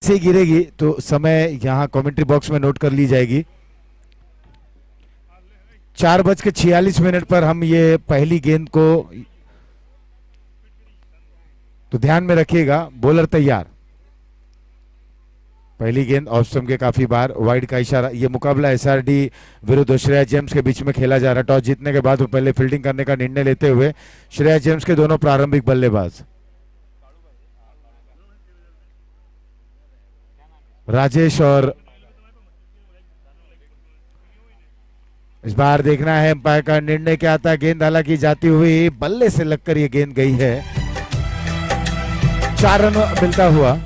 से गिरेगी तो समय यहाँ कमेंट्री बॉक्स में नोट कर ली जाएगी। 4:46 पर हम ये पहली गेंद को तो ध्यान में रखिएगा। बॉलर तैयार, पहली गेंद ऑफ स्टंप के काफी बार, वाइड का इशारा। ये मुकाबला एसआरडी विरुद्ध श्रेया जेम्स के बीच में खेला जा रहा है। टॉस जीतने के बाद वो पहले फील्डिंग करने का निर्णय लेते हुए श्रेया जेम्स के दोनों प्रारंभिक बल्लेबाज राजेश और इस बार देखना है अंपायर का निर्णय क्या आता है। गेंद हालांकि जाती हुई बल्ले से लगकर ये गेंद गई है। 4 रन मिलता हुआ।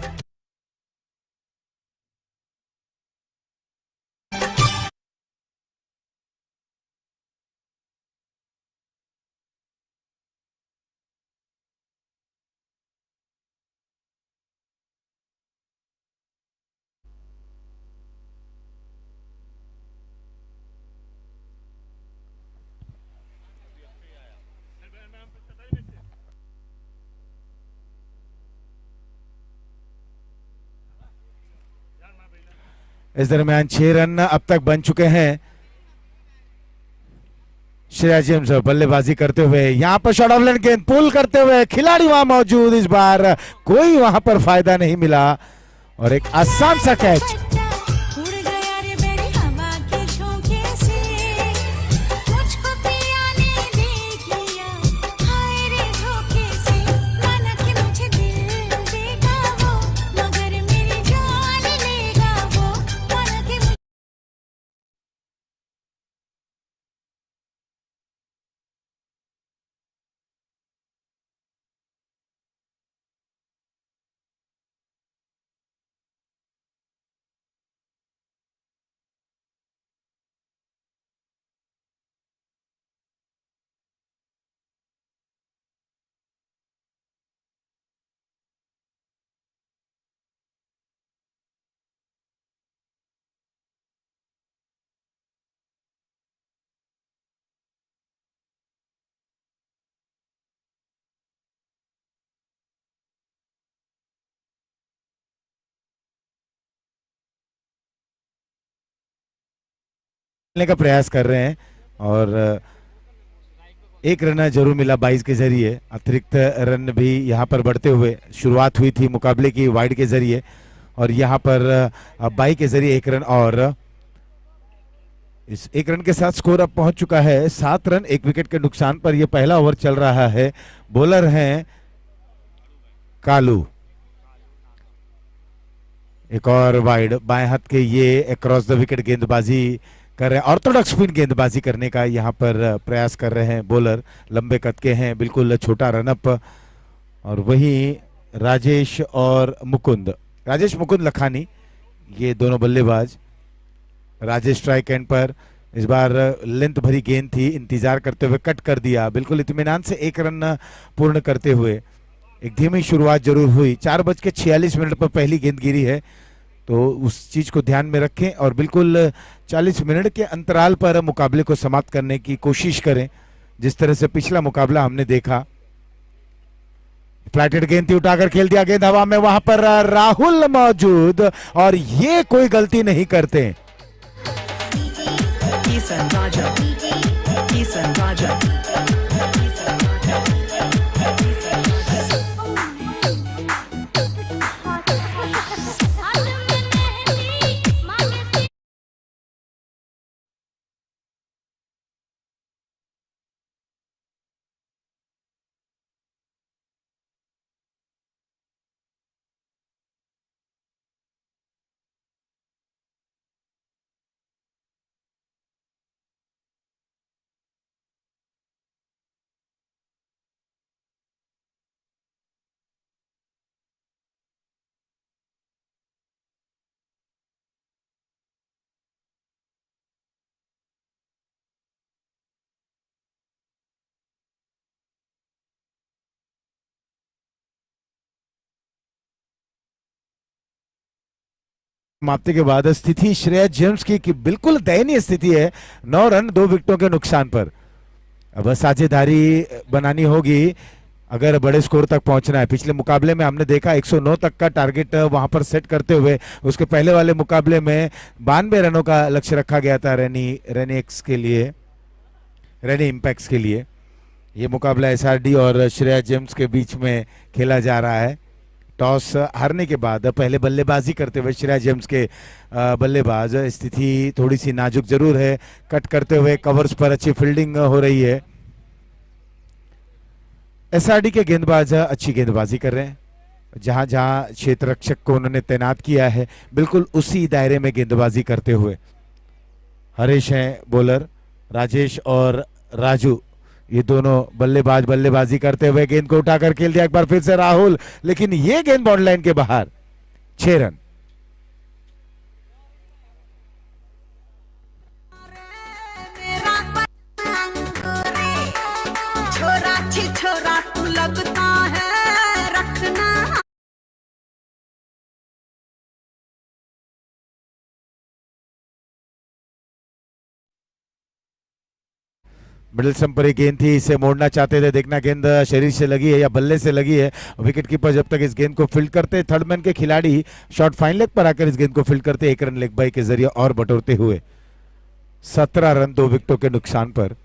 इस दरमियान 6 रन अब तक बन चुके हैं। श्रेया जेम्स बल्लेबाजी करते हुए यहां पर शॉट ऑफ लेंथ गेंद पुल करते हुए खिलाड़ी वहां मौजूद, इस बार कोई वहां पर फायदा नहीं मिला और एक आसान सा कैच। का प्रयास कर रहे हैं और 1 रन जरूर मिला 22 के जरिए। अतिरिक्त रन भी यहां पर बढ़ते हुए शुरुआत हुई थी मुकाबले की वाइड के जरिए और यहां पर 22 के जरिए 1 रन और इस 1 रन के साथ स्कोर अब पहुंच चुका है 7 रन 1 विकेट के नुकसान पर। यह पहला ओवर चल रहा है। बॉलर हैं कालू। एक और वाइड बाएं हाथ के ये अक्रॉस द विकेट गेंदबाजी कर रहे हैं। ऑर्थोडॉक्स स्पिन गेंदबाजी करने का यहां पर प्रयास कर रहे हैं बॉलर। लंबे कद के हैं, बिल्कुल छोटा रनअप। और वहीं राजेश और मुकुंद, राजेश मुकुंद लखानी, ये दोनों बल्लेबाज। राजेश स्ट्राइक एंड पर, इस बार लेंथ भरी गेंद थी, इंतजार करते हुए कट कर दिया बिल्कुल इत्मीनान से 1 रन पूर्ण करते हुए। एक धीमी शुरुआत जरूर हुई। 4:46 पर पहली गेंद गिरी है तो उस चीज को ध्यान में रखें और बिल्कुल 40 मिनट के अंतराल पर मुकाबले को समाप्त करने की कोशिश करें, जिस तरह से पिछला मुकाबला हमने देखा। फ्लैटेड गेंद थी, उठाकर खेल दिया, गेंद हवा में, वहां पर राहुल मौजूद और ये कोई गलती नहीं करते। किशन राजा, किशन राजा। समाप्ति के बाद स्थिति श्रेया जेम्स की बिल्कुल दयनीय स्थिति है। 9 रन 2 विकेटों के नुकसान पर। अब साझेदारी बनानी होगी अगर बड़े स्कोर तक पहुंचना है। पिछले मुकाबले में हमने देखा 109 तक का टारगेट वहां पर सेट करते हुए उसके पहले वाले मुकाबले में 92 रनों का लक्ष्य रखा गया था रेनी के लिए, रेनी इम्पैक्ट्स के लिए। ये मुकाबला एसआरडी और श्रेया जेम्स के बीच में खेला जा रहा है। टॉस हारने के बाद पहले बल्लेबाजी करते हुए श्रेया जेम्स के बल्लेबाज, स्थिति थोड़ी सी नाजुक जरूर है। कट करते हुए कवर्स पर अच्छी फील्डिंग हो रही है। एसआरडी के गेंदबाज अच्छी गेंदबाजी कर रहे हैं। जहां जहां क्षेत्र रक्षक को उन्होंने तैनात किया है बिल्कुल उसी दायरे में गेंदबाजी करते हुए। हरीश हैं बॉलर, राजेश और राजू ये दोनों बल्लेबाज बल्लेबाजी करते हुए गेंद को उठाकर खेल दिया एक बार फिर से राहुल, लेकिन ये गेंद बाउंड लाइन के बाहर। 6 रन। छोरा तू लगता है रखना। मिडिल स्टंप पर एक गेंद थी, इसे मोड़ना चाहते थे। देखना गेंद शरीर से लगी है या बल्ले से लगी है। विकेट कीपर जब तक इस गेंद को फील्ड करते, थर्ड मैन के खिलाड़ी शॉर्ट फाइन लेग पर आकर इस गेंद को फील्ड करते, 1 रन लेग बाई के जरिए और बटोरते हुए 17 रन 2 विकेटों के नुकसान पर।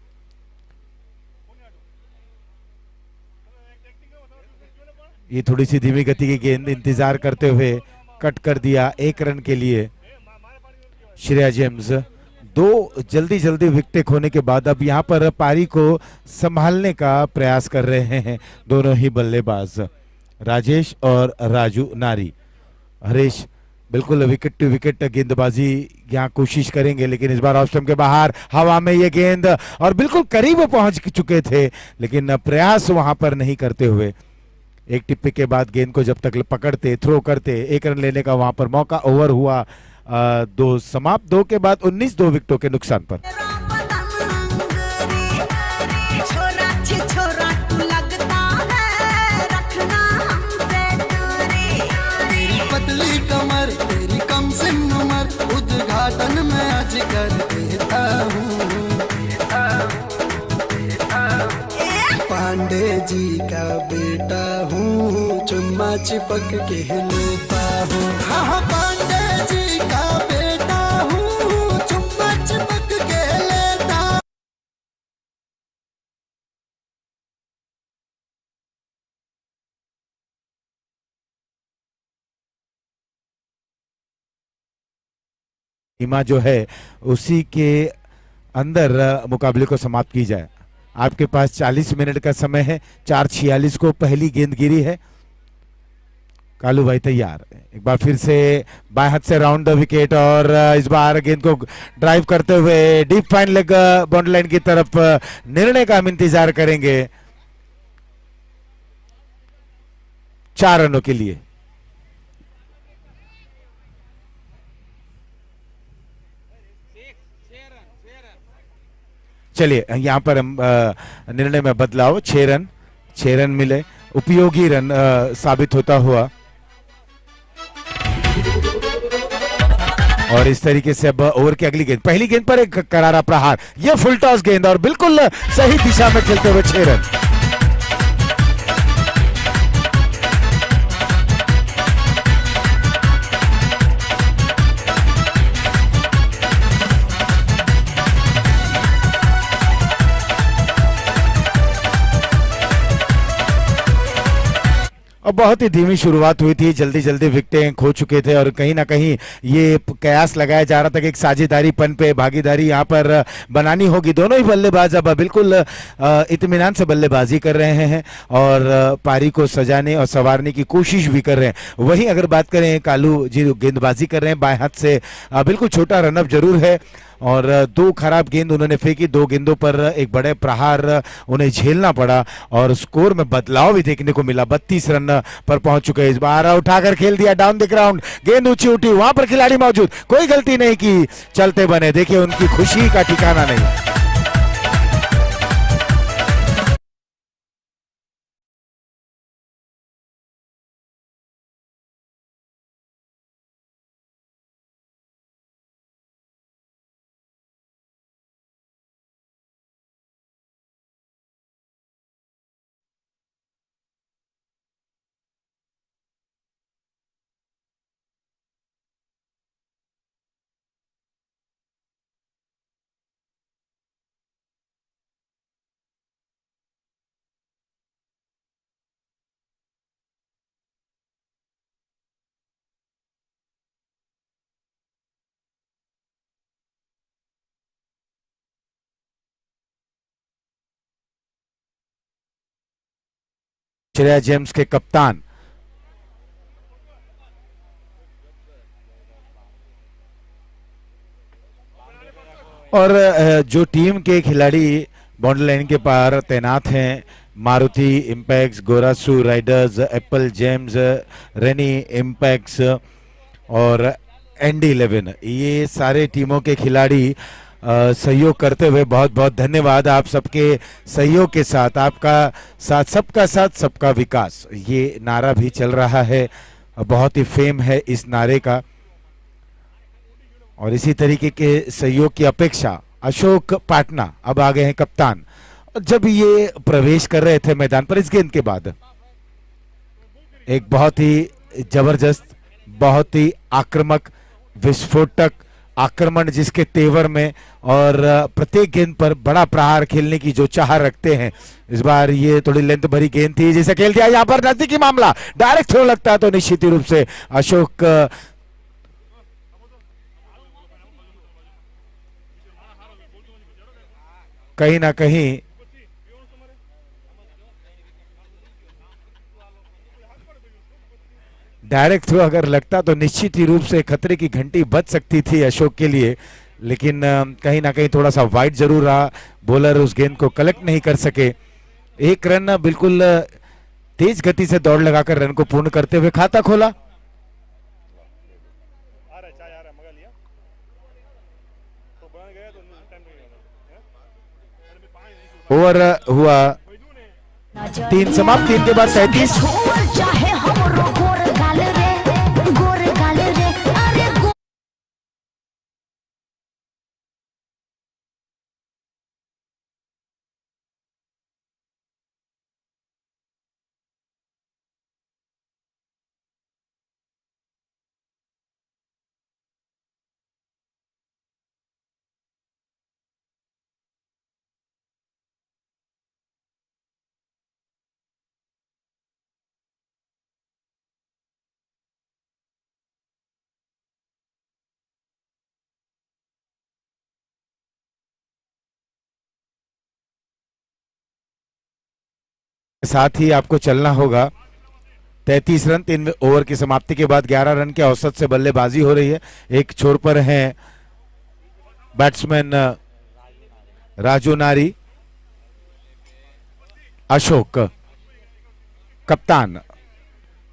ये थोड़ी सी धीमी गति की गेंद इंतजार करते हुए कट कर दिया 1 रन के लिए श्रेया जेम्स। 2 जल्दी जल्दी विकेट खोने के बाद अब यहां पर पारी को संभालने का प्रयास कर रहे हैं दोनों ही बल्लेबाज राजेश और राजू नारी। हरीश बिल्कुल विकेट टू विकेट गेंदबाजी यहां कोशिश करेंगे, लेकिन इस बार ऑफ स्टंप के बाहर हवा में ये गेंद और बिल्कुल करीब पहुंच चुके थे, लेकिन प्रयास वहां पर नहीं करते हुए एक टिप्पे के बाद गेंद को जब तक पकड़ते थ्रो करते 1 रन लेने का वहां पर मौका। ओवर हुआ 2 समाप्त, 2 के बाद 19 2 विकेटों के नुकसान पर। पतली कमर तेरी कम सिन उम्र उद्घाटन में आज कर देता हूँ। पांडे जी का बेटा हूँ, चुम्मा चिपक के लेता हूँ। हाँ पांडे जी का बेटा हूँ, चुम्मा चिपक के लेता। सीमा जो है उसी के अंदर मुकाबले को समाप्त की जाए। आपके पास 40 मिनट का समय है। 4:46 को पहली गेंद गिरी है। कालू भाई तैयार, एक बार फिर से बाएं हाथ से राउंड द विकेट और इस बार गेंद को ड्राइव करते हुए deep fine leg boundary line की तरफ निर्णय का हम इंतजार करेंगे 4 रनों के लिए। चलिए यहां पर हम निर्णय में बदलाव, 6 रन मिले, उपयोगी रन साबित होता हुआ। और इस तरीके से अब ओवर की अगली गेंद, पहली गेंद पर एक करारा प्रहार, यह फुल टॉस गेंद और बिल्कुल सही दिशा में खेलते हुए 6 रन। और बहुत ही धीमी शुरुआत हुई थी, जल्दी जल्दी विकेटें खो चुके थे और कहीं ना कहीं ये कयास लगाया जा रहा था कि एक साझेदारी पन पे भागीदारी यहाँ पर बनानी होगी। दोनों ही बल्लेबाज अब बिल्कुल इत्मीनान से बल्लेबाजी कर रहे हैं और पारी को सजाने और संवारने की कोशिश भी कर रहे हैं। वहीं अगर बात करें कालू जी गेंदबाजी कर रहे हैं बाएं हाथ से, बिल्कुल छोटा रनअप जरूर है और 2 खराब गेंद उन्होंने फेंकी, 2 गेंदों पर एक बड़े प्रहार उन्हें झेलना पड़ा और स्कोर में बदलाव भी देखने को मिला। 32 रन पर पहुंच चुके हैं। इस बार उठाकर खेल दिया डाउन द ग्राउंड, गेंद ऊंची उठी, वहां पर खिलाड़ी मौजूद, कोई गलती नहीं की, चलते बने। देखिए उनकी खुशी का ठिकाना नहीं। श्रेया जेम्स के कप्तान। और जो टीम के खिलाड़ी बाउंड्री लाइन के पार तैनात हैं, मारुति इम्पैक्ट्स, गोरासू Riders, Apple Gems, Rainy Impacts और एनडी 11, ये सारे टीमों के खिलाड़ी सहयोग करते हुए बहुत बहुत धन्यवाद। आप सबके सहयोग के साथ, आपका साथ सबका साथ सबका विकास, ये नारा भी चल रहा है। बहुत ही फेम है इस नारे का और इसी तरीके के सहयोग की अपेक्षा अशोक पाटना अब आ गए हैं कप्तान। जब ये प्रवेश कर रहे थे मैदान पर इस गेंद के बाद, एक बहुत ही जबरदस्त, बहुत ही आक्रामक, विस्फोटक आक्रमण जिसके तेवर में और प्रत्येक गेंद पर बड़ा प्रहार खेलने की जो चाह रखते हैं। इस बार ये थोड़ी लेंथ भरी गेंद थी जिसे खेल दिया यहां पर नजदीकी मामला, डायरेक्ट थ्रो लगता है तो निश्चित रूप से अशोक कहीं ना कहीं डायरेक्ट थ्रो अगर लगता तो निश्चित ही रूप से खतरे की घंटी बज सकती थी अशोक के लिए, लेकिन कहीं ना कहीं थोड़ा सा वाइड जरूर रहा। बॉलर उस गेंद को कलेक्ट नहीं कर सके। एक रन बिल्कुल तेज गति से दौड़ लगाकर रन को पूर्ण करते हुए खाता खोला। ओवर हुआ 3 समाप्त, 3 के बाद 37। साथ ही आपको चलना होगा। 33 रन 3 ओवर की समाप्ति के बाद 11 रन के औसत से बल्लेबाजी हो रही है। एक छोर पर हैं बैट्समैन राजू नारी, अशोक कप्तान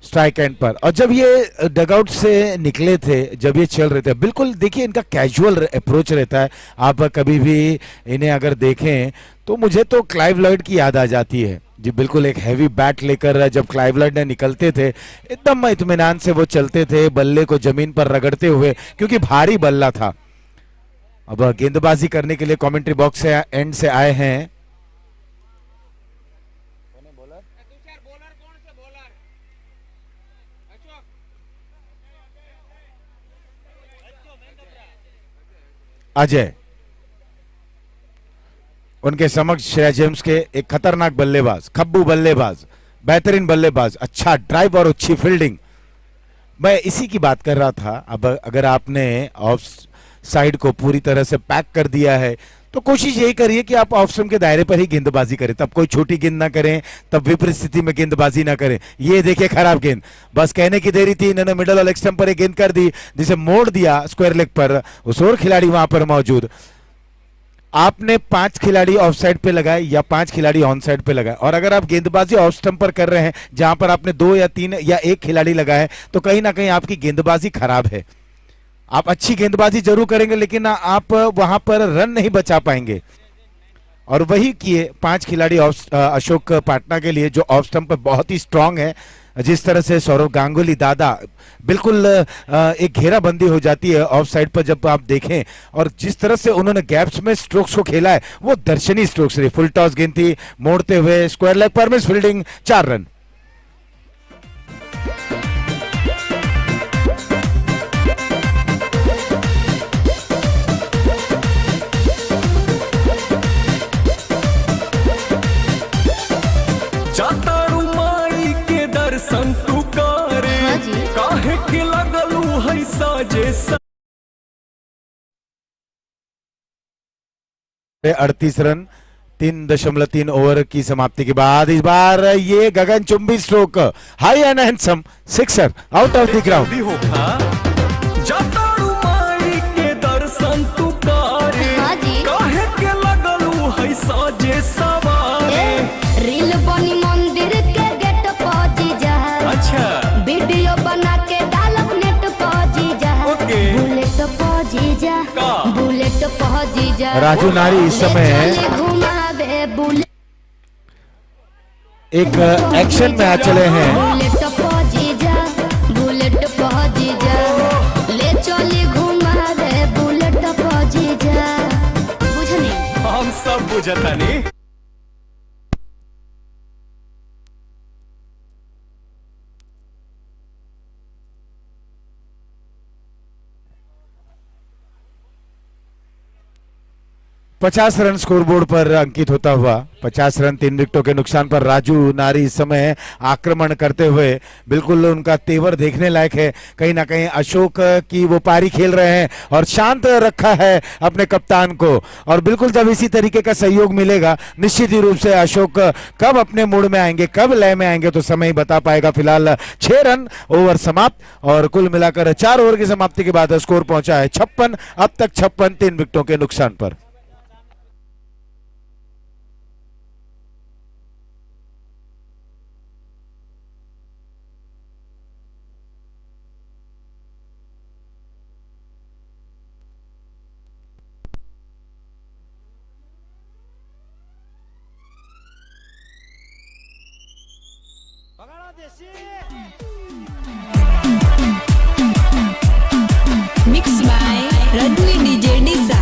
स्ट्राइक एंड पर। और जब ये डगआउट से निकले थे, जब ये चल रहे थे, बिल्कुल देखिए इनका कैजुअल अप्रोच रहता है। आप कभी भी इन्हें अगर देखें तो मुझे तो क्लाइव लॉयड की याद आ जाती है जी। बिल्कुल एक हैवी बैट लेकर जब क्लाइव लॉयड ने निकलते थे, एकदम इत्मीनान से वो चलते थे, बल्ले को जमीन पर रगड़ते हुए, क्योंकि भारी बल्ला था। अब गेंदबाजी करने के लिए कमेंट्री बॉक्स से एंड से आए हैं अजय। उनके समक्ष श्रेया जेम्स के एक खतरनाक बल्लेबाज, खब्बू बल्लेबाज, बेहतरीन बल्लेबाज, अच्छा ड्राइव और अच्छी फील्डिंग। मैं इसी की बात कर रहा था। अब अगर आपने ऑफ साइड को पूरी तरह से पैक कर दिया है तो कोशिश यही करिए कि आप ऑफ स्टंप के दायरे पर ही गेंदबाजी करें। तब कोई छोटी गेंद ना करें, तब विपरीत स्थिति में गेंदबाजी ना करें। ये देखिए खराब गेंद, बस कहने की देरी थी, इन्होंने मिडल और लेग स्टंप पर एक गेंद कर दी जिसे मोड़ दिया स्क्वायर लेग पर। उस और खिलाड़ी वहां पर मौजूद। आपने 5 खिलाड़ी ऑफ साइड पे लगाए या 5 खिलाड़ी ऑन साइड पे लगाए, और अगर आप गेंदबाजी ऑफ स्टंप पर कर रहे हैं जहां पर आपने 2 या 3 या 1 खिलाड़ी लगाए, तो कहीं ना कहीं आपकी गेंदबाजी खराब है। आप अच्छी गेंदबाजी जरूर करेंगे लेकिन आप वहां पर रन नहीं बचा पाएंगे। और वही किए 5 खिलाड़ी अशोक पाटना के लिए, जो ऑफ स्टंप पर बहुत ही स्ट्रांग है। जिस तरह से सौरव गांगुली दादा बिल्कुल एक घेराबंदी हो जाती है ऑफ साइड पर जब आप देखें, और जिस तरह से उन्होंने गैप्स में स्ट्रोक्स को खेला है वो दर्शनीय स्ट्रोक्स रही। फुल टॉस गेंद थी, मोड़ते हुए स्क्वायर लेग पर मिस फील्डिंग, 4 रन। काहे के लगलू है साजे 38 रन 3.3 ओवर की समाप्ति के बाद इस बार ये गगनचुंबी stroke, high and handsome sixer out of the ground. भी होखा जताड़ू माई के दर्शन तू करे, हाँ जी। काहे के लगलू है साजे सवारे। रील बनी मंदिर के गेट पहुंची जा, अच्छा वीडियो बना के डालब नेट पहुंची जा, ओके। बुलेट पहुंची जा, का? बुलेट पहुंची जा। राजू नारी इस समय घुमावे बुलेट, एक एक्शन में आ चले हैं। बुलेट पहुंची जा, बुलेट पहुंची जा, ले चली घुमावे बुलेट पहुंची जा। बुझनी हम सब बुझतानी। पचास रन स्कोरबोर्ड पर अंकित होता हुआ 50 रन 3 विकेटों के नुकसान पर राजू नारी इस समय आक्रमण करते हुए, बिल्कुल उनका तेवर देखने लायक है। कहीं ना कहीं अशोक की वो पारी खेल रहे हैं और शांत रखा है अपने कप्तान को, और बिल्कुल जब इसी तरीके का सहयोग मिलेगा निश्चित ही रूप से अशोक कब अपने मूड में आएंगे, कब लय में आएंगे तो समय ही बता पाएगा। फिलहाल 6 रन ओवर समाप्त और कुल मिलाकर 4 ओवर की समाप्ति के बाद स्कोर पहुंचा है 56, अब तक 56 3 विकेटों के नुकसान पर। Mixed by Radwi DJ Nisa.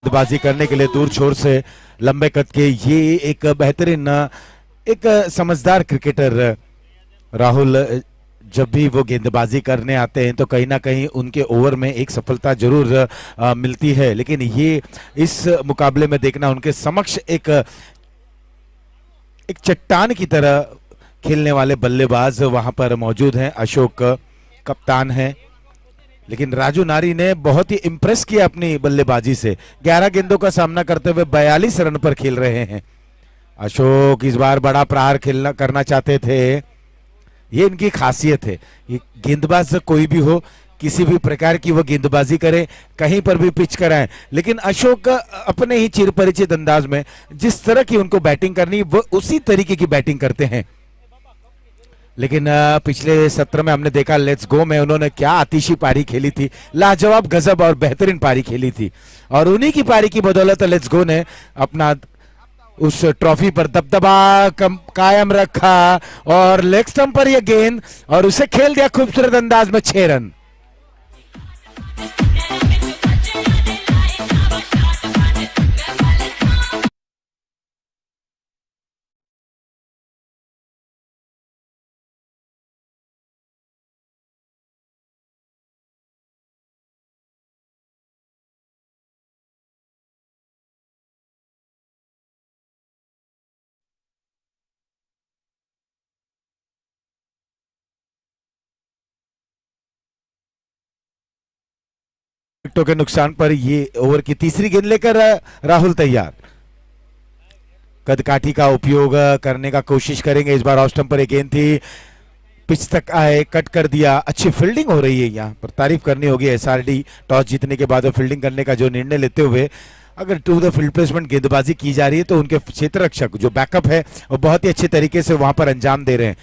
बाजी करने के लिए दूर छोर से लंबे कद के ये एक बेहतरीन, एक समझदार क्रिकेटर राहुल, जब भी वो गेंदबाजी करने आते हैं तो कहीं ना कहीं उनके ओवर में एक सफलता जरूर मिलती है, लेकिन ये इस मुकाबले में देखना उनके समक्ष एक चट्टान की तरह खेलने वाले बल्लेबाज वहां पर मौजूद हैं। अशोक कप्तान हैं, लेकिन राजू नारी ने बहुत ही इंप्रेस किया अपनी बल्लेबाजी से। 11 गेंदों का सामना करते हुए 42 रन पर खेल रहे हैं। अशोक इस बार बड़ा प्रहार खेलना करना चाहते थे, ये इनकी खासियत है। ये गेंदबाज कोई भी हो, किसी भी प्रकार की वो गेंदबाजी करे, कहीं पर भी पिच कराएं, लेकिन अशोक अपने ही चिरपरिचित अंदाज में जिस तरह की उनको बैटिंग करनी वो उसी तरीके की बैटिंग करते हैं। लेकिन पिछले सत्र में हमने देखा लेट्स गो में उन्होंने क्या आतिशी पारी खेली थी, लाजवाब गजब और बेहतरीन पारी खेली थी, और उन्हीं की पारी की बदौलत लेट्स गो ने अपना उस ट्रॉफी पर दबदबा कायम रखा और लेग स्टंप पर यह गेंद और उसे खेल दिया खूबसूरत अंदाज में 6 रन। विकेटों के नुकसान पर ये ओवर की तीसरी गेंद लेकर राहुल तैयार। कदकाठी का उपयोग करने का कोशिश करेंगे। इस बार ऑफ स्टंप पर एक गेंद थी, पिच तक आए, कट कर दिया। अच्छी फील्डिंग हो रही है, यहाँ पर तारीफ करनी होगी एसआरडी। टॉस जीतने के बाद फील्डिंग करने का जो निर्णय लेते हुए अगर टू द फील्ड प्लेसमेंट गेंदबाजी की जा रही है तो उनके क्षेत्र रक्षक जो बैकअप है वो बहुत ही अच्छे तरीके से वहां पर अंजाम दे रहे हैं।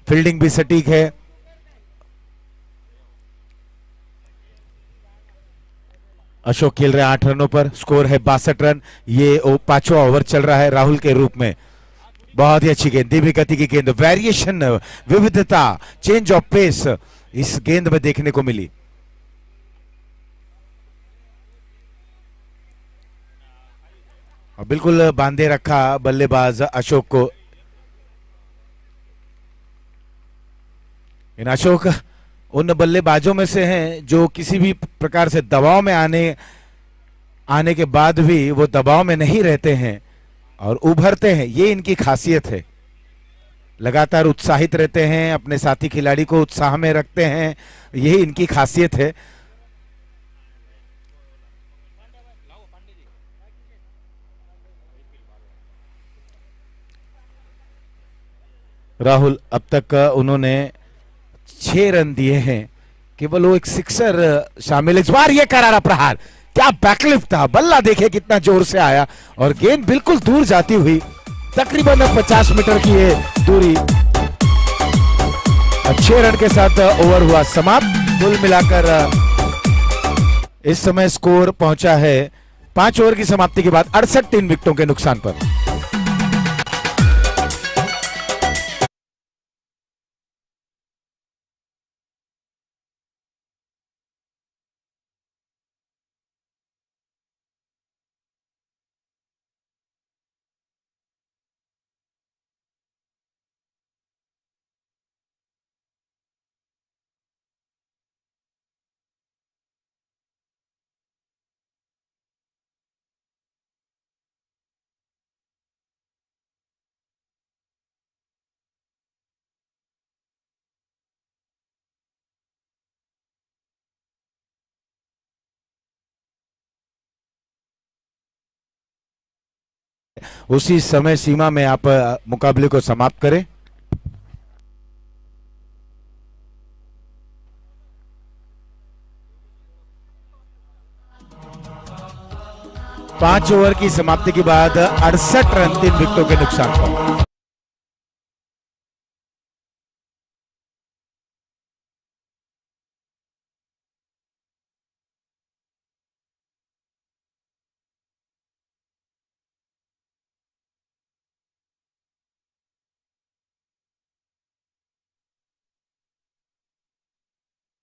फील्डिंग भी सटीक है। अशोक खेल रहे हैं 8 रनों पर, स्कोर है 62 रन। ये 5वां ओवर चल रहा है राहुल के रूप में। बहुत ही अच्छी गेंद, धीमी गति की गेंद, वेरिएशन, विविधता, चेंज ऑफ पेस इस गेंद में देखने को मिली। और बिल्कुल बांधे रखा बल्लेबाज अशोक को। इन अशोक उन बल्लेबाजों में से हैं जो किसी भी प्रकार से दबाव में आने आने के बाद भी वो दबाव में नहीं रहते हैं और उभरते हैं। ये इनकी खासियत है। लगातार उत्साहित रहते हैं, अपने साथी खिलाड़ी को उत्साह में रखते हैं, यही इनकी खासियत है। राहुल अब तक उन्होंने 6 रन दिए हैं, केवल वो एक सिक्सर शामिल है। इस बार ये करारा प्रहार, क्या बैकलिफ्ट था, बल्ला देखे कितना जोर से आया और गेंद बिल्कुल दूर जाती हुई, तकरीबन 50 मीटर की ये दूरी। 6 रन के साथ ओवर हुआ समाप्त। कुल मिलाकर इस समय स्कोर पहुंचा है 5 ओवर की समाप्ति के बाद 68 3 विकेटों के नुकसान पर। उसी समय सीमा में आप मुकाबले को समाप्त करें। पांच ओवर की समाप्ति के बाद 68 रन 3 विकेटों के नुकसान पर।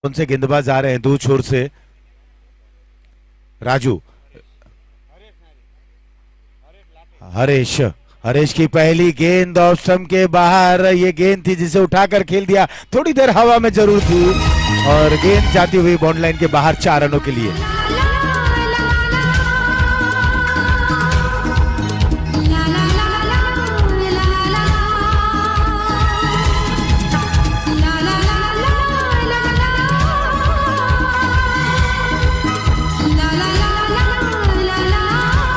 उनसे गेंदबाज आ रहे हैं दो छोर से। राजू, हरेश, हरेश की पहली गेंद ऑफ स्टंप के बाहर। ये गेंद थी जिसे उठाकर खेल दिया, थोड़ी देर हवा में जरूर थी और गेंद जाती हुई बाउंड्री लाइन के बाहर 4 रनों के लिए।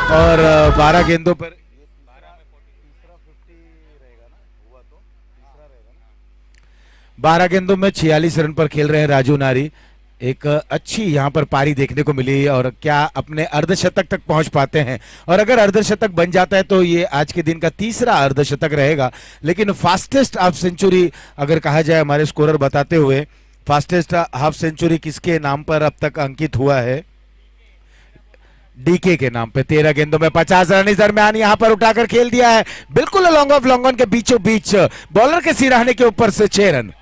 और 12 गेंदों पर 12 गेंदों में 46 रन पर खेल रहे हैं राजू नारी। एक अच्छी यहां पर पारी देखने को मिली और क्या अपने अर्धशतक तक पहुंच पाते हैं, और अगर अर्धशतक बन जाता है तो ये आज के दिन का तीसरा अर्धशतक रहेगा। लेकिन फास्टेस्ट हाफ सेंचुरी अगर कहा जाए, हमारे स्कोरर बताते हुए, फास्टेस्ट हाफ सेंचुरी किसके नाम पर अब तक अंकित हुआ है? डीके के नाम पे। 13 गेंदों में 50 रन इस दरमियान यहां पर उठाकर खेल दिया है, बिल्कुल लॉन्ग ऑफ लॉन्ग ऑन के बीचों बीच बॉलर के सिराहने के ऊपर से 6 रन।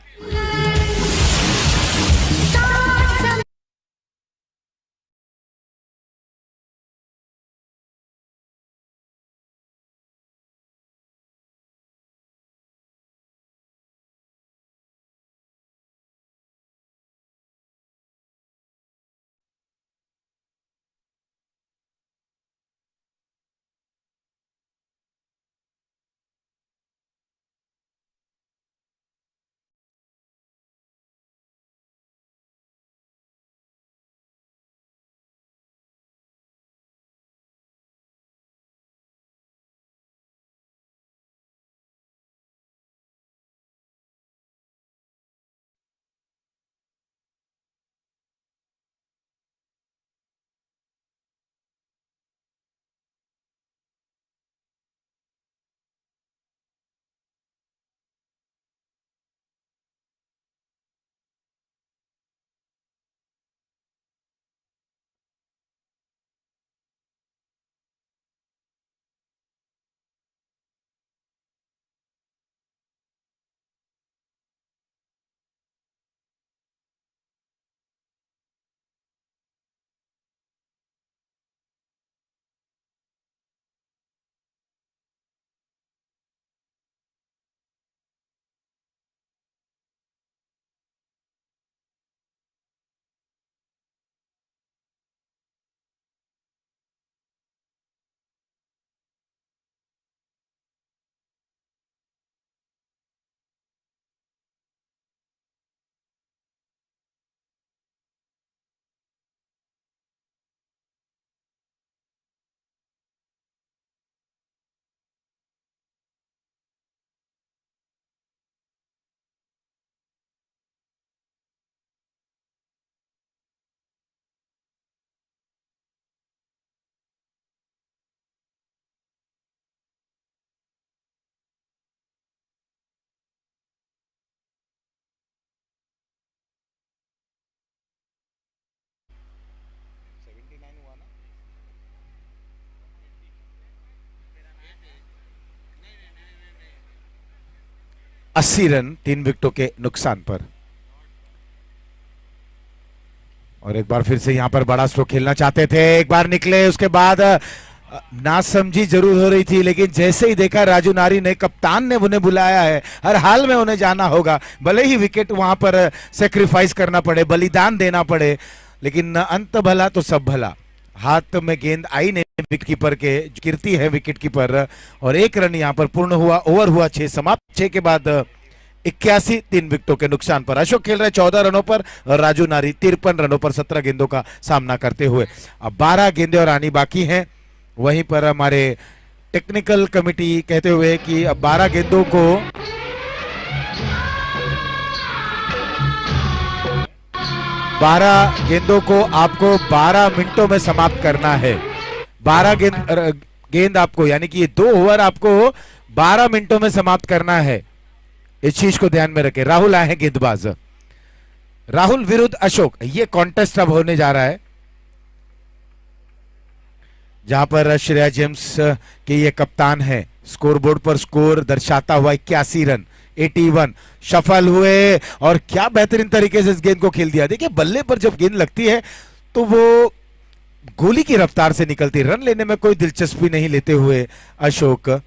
80 रन 3 विकेटों के नुकसान पर। और एक बार फिर से यहां पर बड़ा स्ट्रोक खेलना चाहते थे, एक बार निकले, उसके बाद नासमझी जरूर हो रही थी, लेकिन जैसे ही देखा राजू नारी ने, कप्तान ने उन्हें बुलाया है, हर हाल में उन्हें जाना होगा, भले ही विकेट वहां पर सेक्रीफाइस करना पड़े, बलिदान देना पड़े, लेकिन अंत भला तो सब भला। हाथ में गेंद आई नहीं विकेट कीपर के, कीर्ति है विकेट कीपर, और एक रन यहां पर पूर्ण हुआ, ओवर हुआ 6 समाप्त। 6 के बाद 81 3 विकेटों के नुकसान पर। अशोक खेल रहे 14 रनों पर और राजू नारी 53 रनों पर 17 गेंदों का सामना करते हुए। अब 12 गेंदें और आनी बाकी हैं। वहीं पर हमारे टेक्निकल कमेटी कहते हुए कि अब 12 गेंदों को 12 गेंदों को आपको 12 मिनटों में समाप्त करना है। 12 गेंद आपको, यानी कि ये 2 ओवर आपको 12 मिनटों में समाप्त करना है। इस चीज को ध्यान में रखें। राहुल आए हैं गेंदबाज, राहुल विरुद्ध अशोक, ये कॉन्टेस्ट अब होने जा रहा है, जहां पर श्रेया जेम्स के ये कप्तान है। स्कोरबोर्ड पर स्कोर दर्शाता हुआ 81 रन, 81 सफल हुए, और क्या बेहतरीन तरीके से इस गेंद को खेल दिया। देखिए बल्ले पर जब गेंद लगती है तो वो गोली की रफ्तार से निकलती है, रन लेने में कोई दिलचस्पी नहीं लेते हुए अशोक।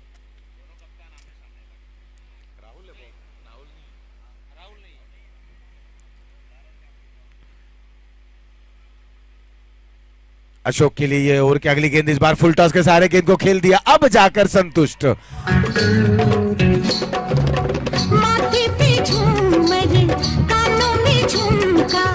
अशोक के लिए ये ओवर की अगली गेंद, इस बार फुल टॉस के सहारे गेंद को खेल दिया, अब जाकर संतुष्ट। माथे पे झूमर, कानों में झुमका,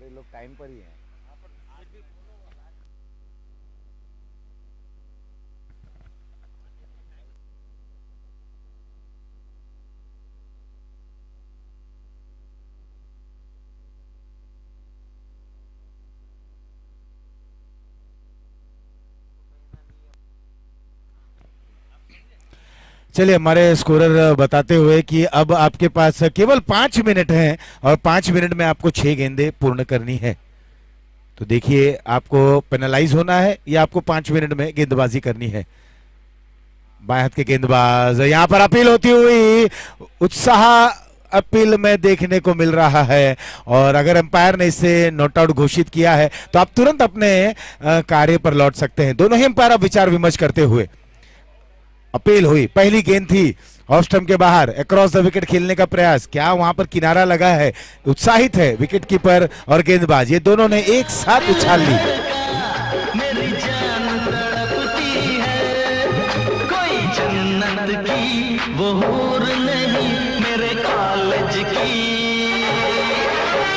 सारे लोग टाइम पर ही हैं। चलिए हमारे स्कोरर बताते हुए कि अब आपके पास केवल 5 मिनट हैं और 5 मिनट में आपको 6 गेंदें पूर्ण करनी है। तो देखिए आपको पेनलाइज होना है या आपको 5 मिनट में गेंदबाजी करनी है। बाएं हाथ के गेंदबाज, यहां पर अपील होती हुई, उत्साह अपील में देखने को मिल रहा है। और अगर अंपायर ने इसे नॉट आउट घोषित किया है तो आप तुरंत अपने कार्य पर लौट सकते हैं। दोनों ही अंपायर अब विचार विमर्श करते हुए, अपील हुई, पहली गेंद थी ऑफ स्टंप के बाहर, अक्रॉस द विकेट खेलने का प्रयास, क्या वहां पर किनारा लगा है? उत्साहित है विकेट कीपर और गेंदबाज, ये दोनों ने एक साथ उछाल ली। मेरी जान तड़पती है, कोई जन्नत की वो हूर नहीं, मेरे कॉलेज की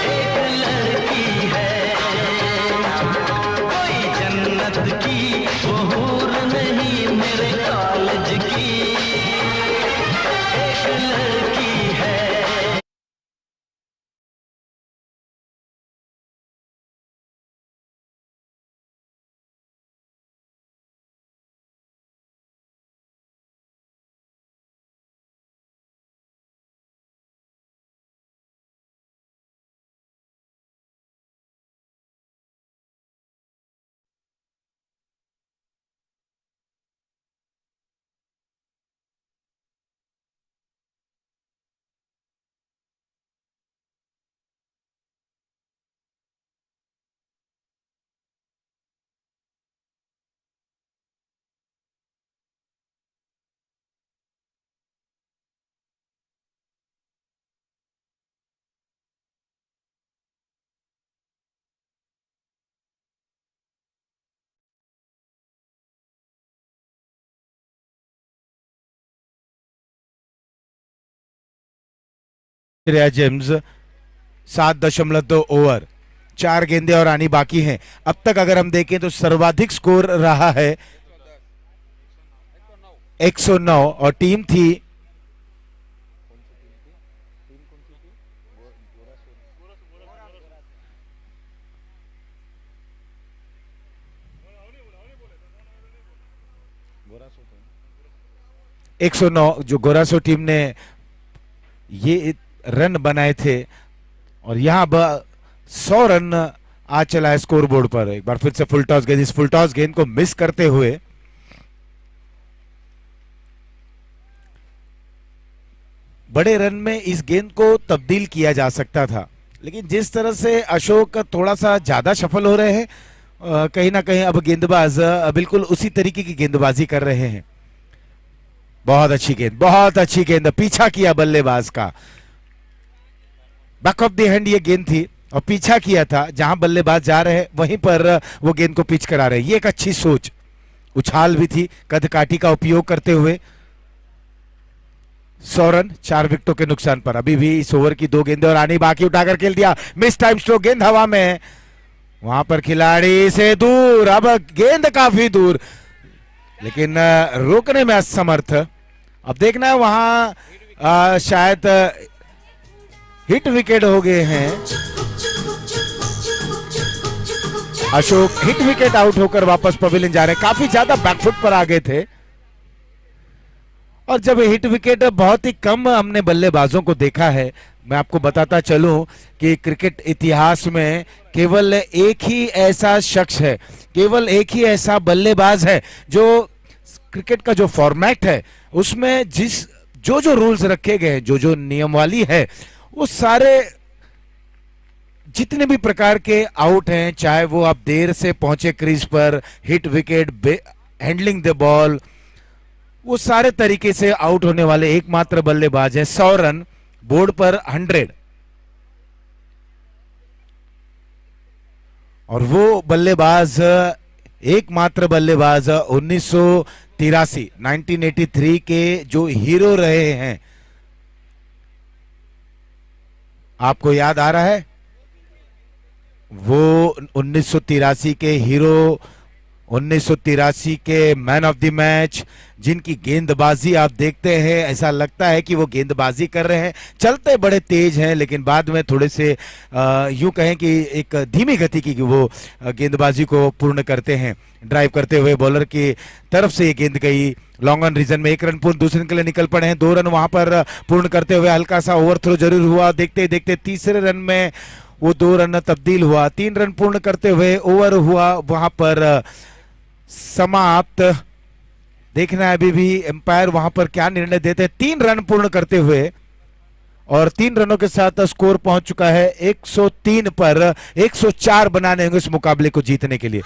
एक लड़की है, कोई जन्नत की वो हूर नहीं, मेरे कॉलेज की एक लड़की है। श्रेया जेम्स 7.2 ओवर, 4 गेंदें और आनी बाकी हैं। अब तक अगर हम देखें तो सर्वाधिक स्कोर रहा है 109 और टीम थी एक 109, जो गोरासो टीम ने ये रन बनाए थे और यहां अब 100 रन आ चला है स्कोर बोर्ड पर। एक बार फिर से फुल टॉस गेंद, इस फुल टॉस गेंद को मिस करते हुए बड़े रन में इस गेंद को तब्दील किया जा सकता था, लेकिन जिस तरह से अशोक थोड़ा सा ज्यादा सफल हो रहे हैं, कहीं ना कहीं अब गेंदबाज बिल्कुल उसी तरीके की गेंदबाजी कर रहे हैं। बहुत अच्छी गेंद, बहुत अच्छी गेंद, पीछा किया बल्लेबाज का, बैक ऑफ द हैंड ये गेंद थी और पीछा किया था, जहां बल्लेबाज जा रहे हैं वहीं पर वो गेंद को पिच करा रहे हैं। ये एक अच्छी सोच, उछाल भी थी, कद काठी का उपयोग करते हुए। 100 रन 4 विकेटों के नुकसान पर। अभी भी इस ओवर की 2 गेंदें और आनी बाकी, उठाकर खेल दिया, मिस टाइम स्ट्रोक, गेंद हवा में, वहां पर खिलाड़ी से दूर, अब गेंद काफी दूर, लेकिन रोकने में असमर्थ। अब देखना है वहां शायद हिट विकेट हो गए हैं। अशोक हिट विकेट आउट होकर वापस पवेलियन जा रहे हैं, काफी ज्यादा बैकफुट पर आ गए थे। और जब हिट विकेट बहुत ही कम हमने बल्लेबाजों को देखा है, मैं आपको बताता चलूं कि क्रिकेट इतिहास में केवल एक ही ऐसा शख्स है, केवल एक ही ऐसा बल्लेबाज है जो क्रिकेट का जो फॉर्मेट है उसमें जो रूल्स रखे गए, जो नियमावली है, वो सारे जितने भी प्रकार के आउट हैं, चाहे वो आप देर से पहुंचे क्रीज पर, hit wicket, handling the ball, वो सारे तरीके से आउट होने वाले एकमात्र बल्लेबाज है। 100 रन बोर्ड पर 100, और वो बल्लेबाज, एकमात्र बल्लेबाज 1983 के जो हीरो रहे हैं, आपको याद आ रहा है? वो 1983 के हीरो, 1983 के मैन ऑफ द मैच, जिनकी गेंदबाजी आप देखते हैं ऐसा लगता है कि वो गेंदबाजी कर रहे हैं, चलते बड़े तेज हैं लेकिन बाद में थोड़े से यूं कहें कि एक धीमी गति की वो गेंदबाजी को पूर्ण करते हैं। ड्राइव करते हुए बॉलर की तरफ से ये गेंद गई लॉन्ग ऑन रीजन में, 1 रन पूर्ण, दूसरे के लिए निकल पड़े हैं, 2 रन वहां पर पूर्ण करते हुए हल्का सा ओवरथ्रो जरूर हुआ, देखते देखते तीसरे रन में वो 2 रन तब्दील हुआ, 3 रन पूर्ण करते हुए ओवर हुआ वहां पर समाप्त। देखना है अभी भी एम्पायर वहां पर क्या निर्णय देते हैं। 3 रन पूर्ण करते हुए और 3 रनों के साथ स्कोर पहुंच चुका है 103 पर, 104 बनाने होंगे इस मुकाबले को जीतने के लिए।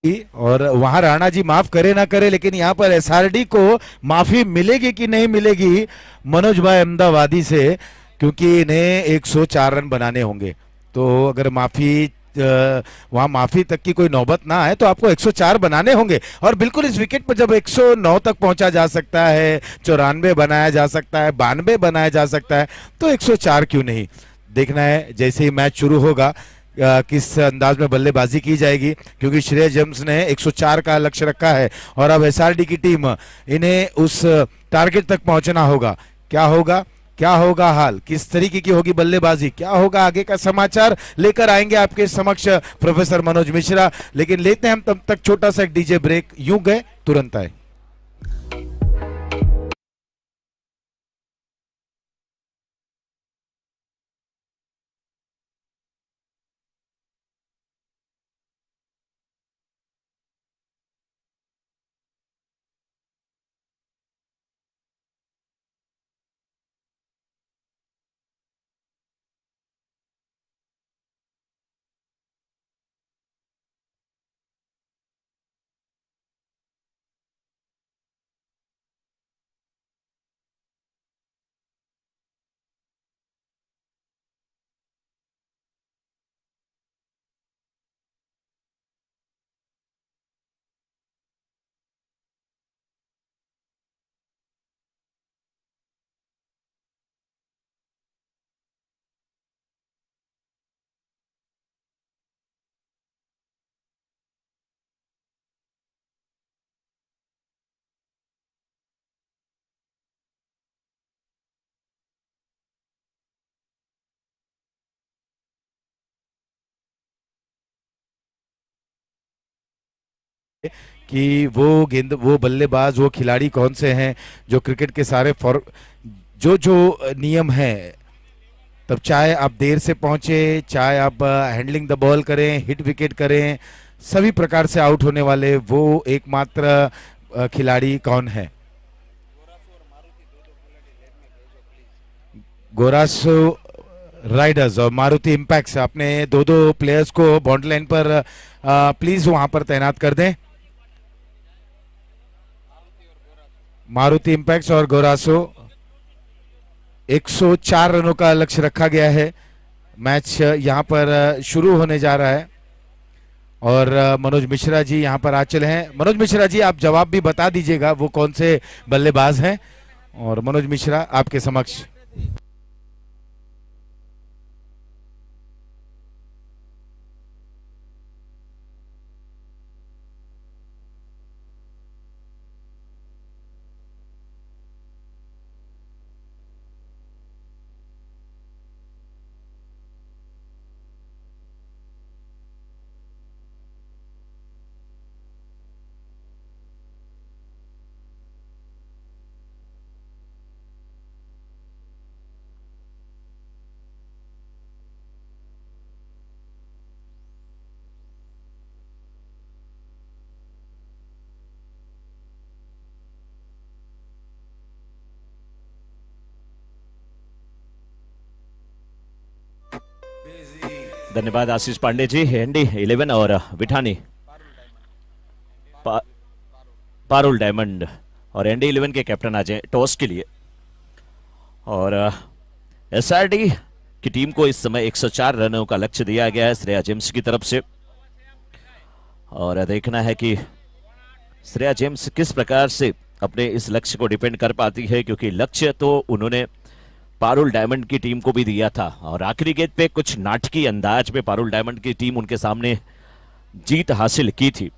और वहां राणा जी माफ करे ना करे लेकिन यहाँ पर एसआरडी को माफी मिलेगी कि नहीं मिलेगी मनोज भाई अहमदाबादी से, क्योंकि इन्हें 104 रन बनाने होंगे। तो अगर माफी वहां माफी तक की कोई नौबत ना आए तो आपको 104 बनाने होंगे। और बिल्कुल इस विकेट पर जब 109 तक पहुंचा जा सकता है, 94 बनाया जा सकता है, 92 बनाया जा सकता है, तो 104 क्यों नहीं। देखना है जैसे ही मैच शुरू होगा किस अंदाज में बल्लेबाजी की जाएगी, क्योंकि श्रेयस जेम्स ने 104 का लक्ष्य रखा है और अब एसआरडी की टीम इन्हें उस टारगेट तक पहुंचना होगा। क्या होगा, क्या होगा हाल, किस तरीके की होगी बल्लेबाजी, क्या होगा आगे का समाचार लेकर आएंगे आपके समक्ष प्रोफेसर मनोज मिश्रा। लेकिन लेते हैं हम तब तक छोटा सा एक डीजे ब्रेक, यूं गए तुरंत आए। कि वो बल्लेबाज, वो खिलाड़ी कौन से हैं जो क्रिकेट के सारे जो जो नियम हैं, तब चाहे आप देर से पहुंचे, चाहे आप हैंडलिंग द बॉल करें, हिट विकेट करें, सभी प्रकार से आउट होने वाले वो एकमात्र खिलाड़ी कौन है। गोरासो राइडर्स और मारुति इम्पैक्ट, अपने दो दो प्लेयर्स को बाउंड्री लाइन पर प्लीज वहां पर तैनात कर दें। मारुति इम्पैक्ट और गोरासो, 104 रनों का लक्ष्य रखा गया है। मैच यहां पर शुरू होने जा रहा है और मनोज मिश्रा जी यहां पर आ चले हैं। मनोज मिश्रा जी आप जवाब भी बता दीजिएगा वो कौन से बल्लेबाज हैं। और मनोज मिश्रा आपके समक्ष। धन्यवाद आशीष पांडे जी। एनडी 11 और विठानी पा, पारुल डायमंड और एनडी 11 के कैप्टन आ जाए टॉस के लिए। और एसआरडी की टीम को इस समय 104 रनों का लक्ष्य दिया गया है श्रेया जेम्स की तरफ से। और देखना है कि श्रेया जेम्स किस प्रकार से अपने इस लक्ष्य को डिफेंड कर पाती है, क्योंकि लक्ष्य तो उन्होंने पारुल डायमंड की टीम को भी दिया था और आखिरी गेंद पे कुछ नाटकीय अंदाज में पारुल डायमंड की टीम उनके सामने जीत हासिल की थी।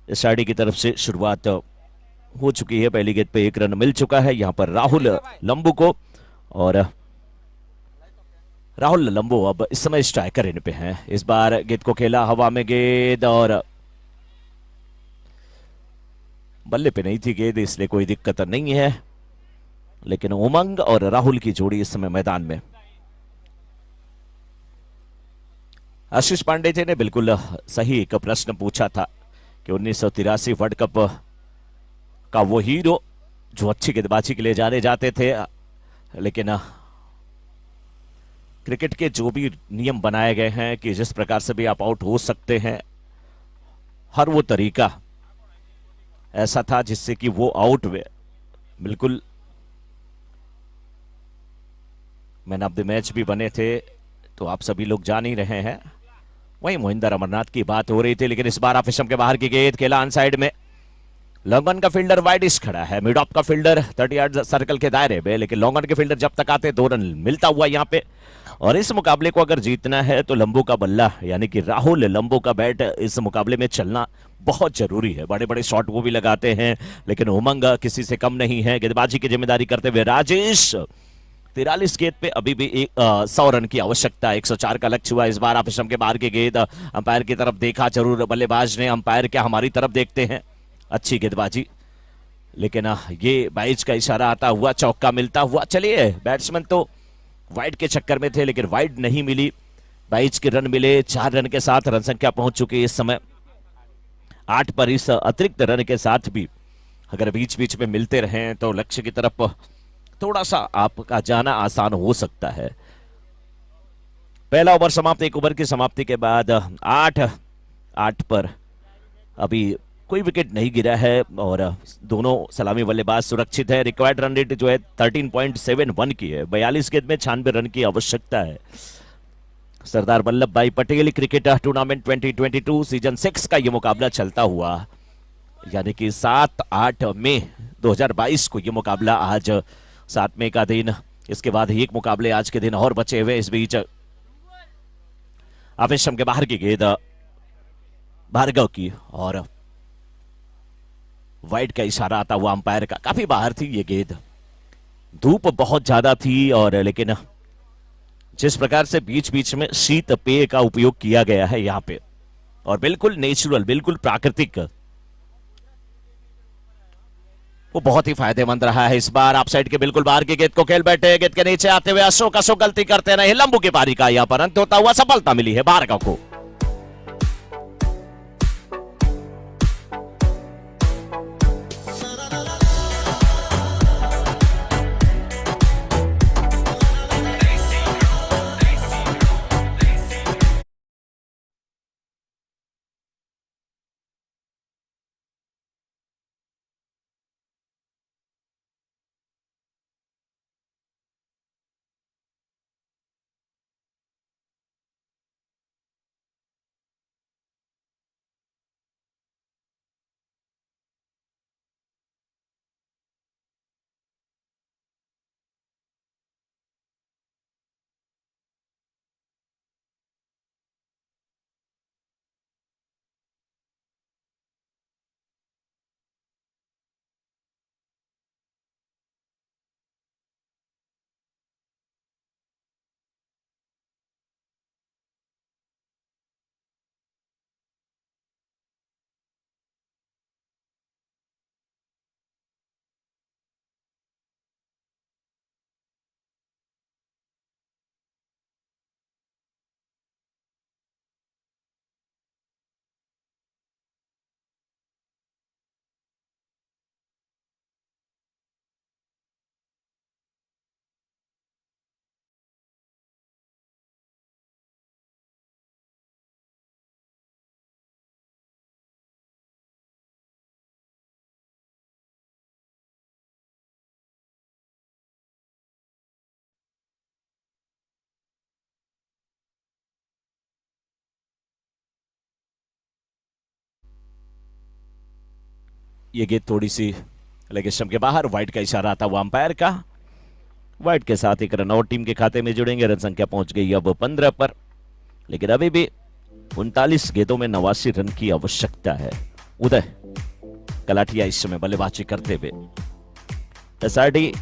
एसआरडी की तरफ से शुरुआत हो चुकी है। पहली गेंद पे 1 रन मिल चुका है यहां पर राहुल लंबू को। और राहुल लंबू अब इस समय स्ट्राइकर इन पे हैं। इस बार गेंद को खेला हवा में गेंद और बल्ले पे नहीं थी गेंद, इसलिए कोई दिक्कत नहीं है। लेकिन उमंग और राहुल की जोड़ी इस समय मैदान में। आशीष पांडे जी ने बिल्कुल सही एक प्रश्न पूछा था कि 1983 वर्ल्ड कप का वो हीरो जो अच्छी गेंदबाजी के लिए जाने जाते थे, लेकिन क्रिकेट के जो भी नियम बनाए गए हैं कि जिस प्रकार से भी आप आउट हो सकते हैं, हर वो तरीका ऐसा था जिससे कि वो आउट हुए। बिल्कुल मैन ऑफ द मैच भी बने थे, तो आप सभी लोग जान ही रहे हैं। वहीं मोहिंदर अमरनाथ की बात हो रही थी, लेकिन इस बार ऑफ स्टंप के बाहर की गेंद खेला ऑन साइड में। लॉन्ग ऑन का फील्डर वाइडिश खड़ा है, मिड ऑफ का फील्डर 30 यार्ड सर्कल के दायरे में, लेकिन लॉन्ग ऑन के फील्डर जब तक आते 2 रन मिलता हुआ यहां पे। और इस मुकाबले को अगर जीतना है तो लंबू का बल्ला यानी कि राहुल लंबू का बैट इस मुकाबले में चलना बहुत जरूरी है। बड़े बड़े शॉट वो भी लगाते हैं, लेकिन उमंग किसी से कम नहीं है। गेंदबाजी की जिम्मेदारी करते हुए राजेश 43 गेंद पे अभी भी 100 रन की आवश्यकता। 104 का लक्ष्य हुआ। इस बार आप स्टंप के बाहर की गेंद अंपायर की तरफ देखा जरूर बल्लेबाज ने, अंपायर क्या हमारी तरफ देखते हैं। अच्छी गेंदबाजी, लेकिन ये 22 का इशारा आता हुआ चौका मिलता हुआ। चलिए बैट्समैन तो वाइड के चक्कर में थे, लेकिन वाइड नहीं मिली। 22 के रन मिले। 4 रन के साथ रन संख्या पहुंच चुकी है इस समय 8 पर। इस अतिरिक्त रन के साथ भी अगर बीच बीच में मिलते रहें तो लक्ष्य की तरफ थोड़ा सा आपका जाना आसान हो सकता है। पहला ओवर समाप्त। 1 ओवर की समाप्ति के बाद 8 पर अभी कोई विकेट नहीं गिरा है और दोनों सलामी बल्लेबाज सुरक्षित है। रिक्वायर्ड रन रेट जो है 13.71 की है। 42 गेंद में 96 रन की आवश्यकता है। सरदार वल्लभ भाई पटेल क्रिकेट टूर्नामेंट 2022 सीजन 6 का यह मुकाबला चलता हुआ, यानी कि 7-8 मई 2022 को यह मुकाबला आज 7 मई का दिन। इसके बाद एक मुकाबले आज के दिन और बचे हुए। इस बीच आवेशम के बाहर की गेंद भार्गव की और वाइड का इशारा आता हुआ अंपायर का। काफी बाहर थी ये गेंद, धूप बहुत ज्यादा थी और लेकिन जिस प्रकार से बीच बीच में शीत पेय का उपयोग किया गया है यहां पे, और बिल्कुल नेचुरल, बिल्कुल प्राकृतिक, वो बहुत ही फायदेमंद रहा है। इस बार आप साइड के बिल्कुल बाहर की गेंद को खेल बैठे। गेंद के नीचे आते हुए अशोक गलती करते नहीं। लंबू की पारी का यहां पर अंत होता हुआ सफलता मिली है भार्गव को। ये गेंद थोड़ी सी लेग स्टंप के बाहर, वाइड का इशारा आता हुआ अंपायर का। वाइड के साथ एक रन आउट टीम के खाते में जुड़ेंगे। रन संख्या पहुंच गई अब 15 पर, लेकिन अभी भी 39 गेंदों में 89 रन की आवश्यकता है। उदय कलाठिया इस समय बल्लेबाजी करते हुए। एसआरडी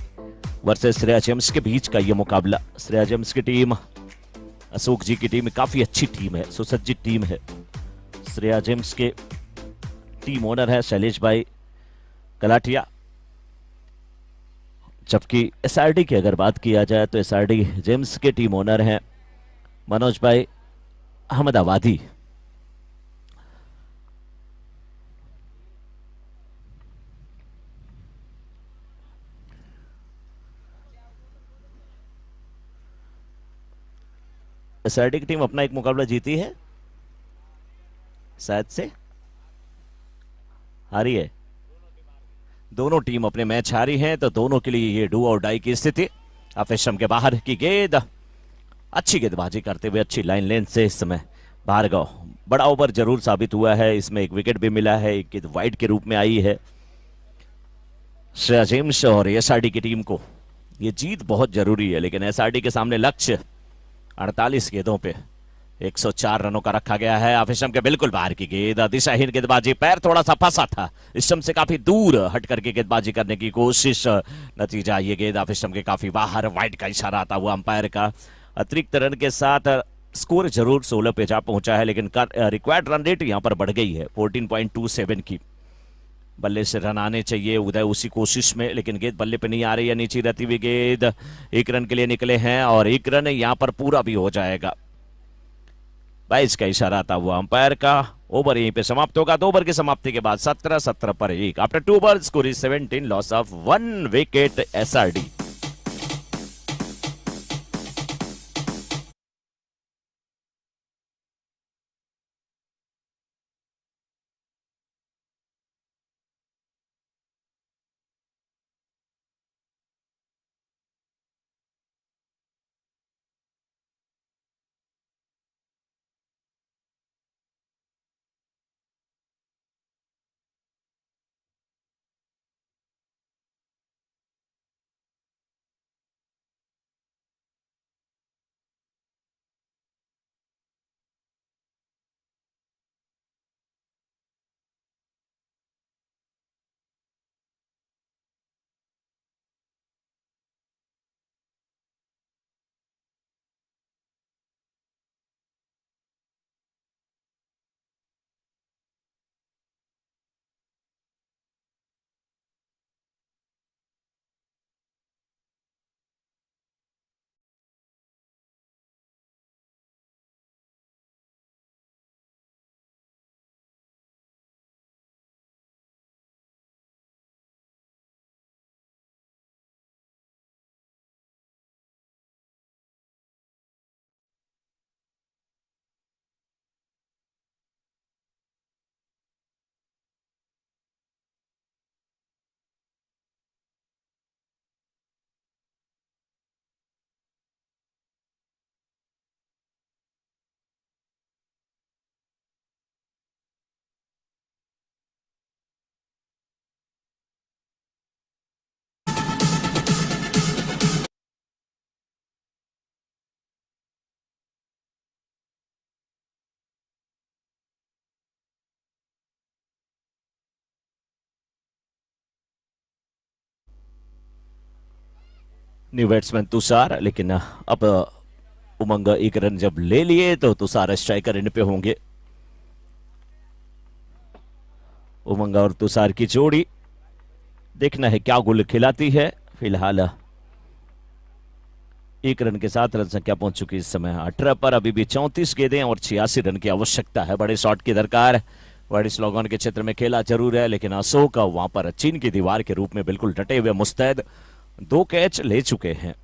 वर्सेस श्रेया जेम्स के बीच का यह मुकाबला। श्रेया जेम्स की टीम अशोक जी की टीम काफी अच्छी टीम है, सुसज्जित टीम है। श्रेया जेम्स के टीम ओनर है शैलेश भाई कलाठिया, जबकि एसआरडी की अगर बात किया जाए तो एसआरडी जेम्स के टीम ओनर हैं मनोज भाई अहमदाबादी। एसआरडी की टीम अपना एक मुकाबला जीती है, शायद से हारी है। दोनों टीम अपने मैच हारी हैं, तो दोनों के लिए ये डू और डाई की स्थिति। अफेशम के बाहर की गेंद, अच्छी गेंदबाजी करते हुए अच्छी लाइन लेंथ से इस समय भार्गव। बड़ा ओवर जरूर साबित हुआ है, इसमें एक विकेट भी मिला है, एक गेंद वाइड के रूप में आई है। श्रेया जेम्स और एसआरडी की टीम को ये जीत बहुत जरूरी है, लेकिन एसआरडी के सामने लक्ष्य 48 गेंदों पे 104 रनों का रखा गया है। आफिशम के बिल्कुल बाहर की गेंद, दिशाहीन गेंदबाजी, पैर थोड़ा सा फंसा था, स्टंप से काफी दूर हट करके गेंदबाजी करने की कोशिश, नतीजा ये गेंद आफिशम के काफी बाहर। वाइड का इशारा आता हुआ अंपायर का। अतिरिक्त रन के साथ स्कोर जरूर 16 पे जा पहुंचा है, लेकिन रिक्वायर्ड रन रेट यहां पर बढ़ गई है 14.27 की। बल्ले से रन आने चाहिए, उदय उसी कोशिश में, लेकिन गेंद बल्ले पे नहीं आ रही है। नीचे रहती हुई गेंद, एक रन के लिए निकले हैं और एक रन यहां पर पूरा भी हो जाएगा। 22 का इशारा आता हुआ अंपायर का। ओवर यहीं पे समाप्त होगा। 2 ओवर की समाप्ति के बाद 17 पर 1 after 2 overs, score is 17, loss of 1 wicket SRD. New batsman Tushar, लेकिन अब उमंग एक रन जब ले लिए तो तुषार स्ट्राइकर इन पे होंगे। उमंग और तुषार की जोड़ी देखना है क्या गुल खिलाती है। फिलहाल 1 रन के साथ रन संख्या पहुंच चुकी इस समय 18 पर। अभी भी 34 गेंदें और 86 रन की आवश्यकता है। बड़े शॉट की दरकार। वाइड स्लोगन के क्षेत्र में खेला जरूर है, लेकिन अशोक वहां पर चीन की दीवार के रूप में बिल्कुल डटे हुए मुस्तैद। 2 कैच ले चुके हैं,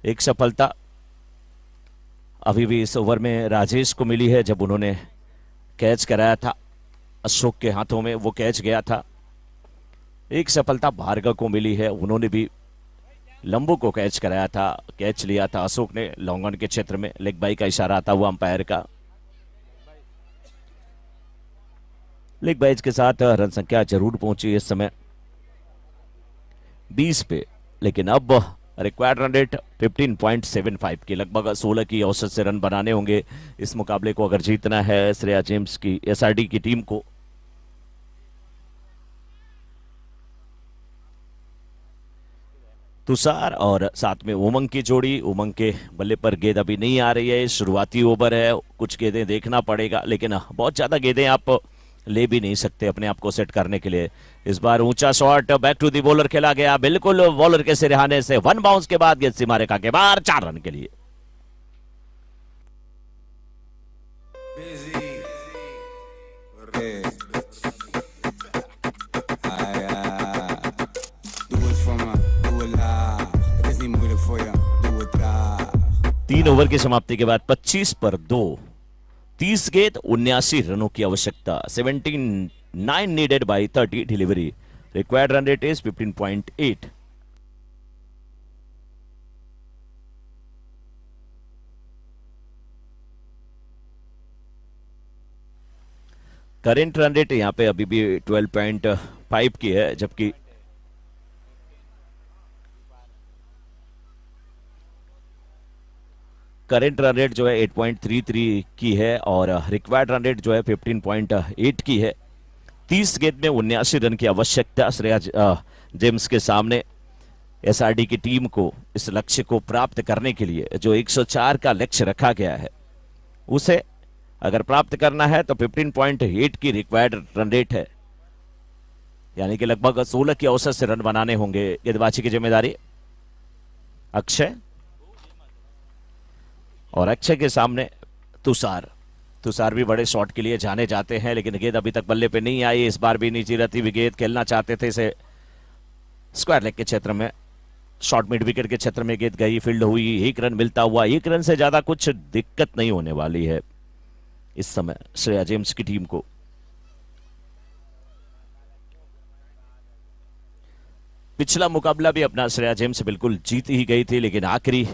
1 सफलता अभी भी इस ओवर में राजेश को मिली है, जब उन्होंने कैच कराया था अशोक के हाथों में वो कैच गया था। 1 सफलता भार्गव को मिली है, उन्होंने भी लंबू को कैच कराया था, कैच लिया था अशोक ने लॉन्ग ऑन के क्षेत्र में। लेग बाई का इशारा आता हुआ अंपायर का। लीग बैच के साथ रन संख्या जरूर पहुंची इस समय 20 पे, लेकिन अब रिक्वायर्ड रन रेट 15.75 की, लगभग 16 की औसत से रन बनाने होंगे इस मुकाबले को अगर जीतना है श्रेया जेम्स की एसआरडी की टीम को। तुषार और साथ में उमंग की जोड़ी, उमंग के बल्ले पर गेंद अभी नहीं आ रही है, शुरुआती ओवर है, कुछ गेंदें देखना पड़ेगा, लेकिन बहुत ज्यादा गेंदें आप ले भी नहीं सकते अपने आप को सेट करने के लिए। इस बार ऊंचा shot back to the bowler खेला गया, बिल्कुल बॉलर के सिरहाने से वन बाउंस के बाद गेंद सीमा रेखा के बाहर, 4 रन के लिए। तीन ओवर की समाप्ति के बाद 25 पर 2, 30 गेंद 79 रनों की आवश्यकता, 79 needed bye 30 delivery, required run rate is 15.8। Current run rate यहां पे अभी भी 12.5 की है, जबकि करेंट रन रेट जो है 8.33 की है और रिक्वायर्ड रन रेट जो है 15.8 की है। 30 गेंद में 79 रन की आवश्यकता श्रेया जेम्स के सामने। एसआरडी की टीम को इस लक्ष्य को प्राप्त करने के लिए जो 104 का लक्ष्य रखा गया है, उसे अगर प्राप्त करना है तो 15.8 की रिक्वायर्ड रन रेट है, यानी कि लगभग 16 की औसत से रन बनाने होंगे। गेंदबाजी की जिम्मेदारी अक्षय, और अक्षय के सामने तुषार भी बड़े शॉट के लिए जाने जाते हैं, लेकिन गेंद अभी तक बल्ले पे नहीं आई। इस बार भी नीचे रहती हुई गेंद खेलना चाहते थे, इसे स्क्वायर लेग के क्षेत्र में, शॉर्ट मिड विकेट के क्षेत्र में गेंद गई, फील्ड हुई, 1 रन मिलता हुआ। 1 रन से ज्यादा कुछ दिक्कत नहीं होने वाली है इस समय श्रेया जेम्स की टीम को। पिछला मुकाबला भी अपना श्रेया जेम्स बिल्कुल जीत ही गई थी, लेकिन आखिरी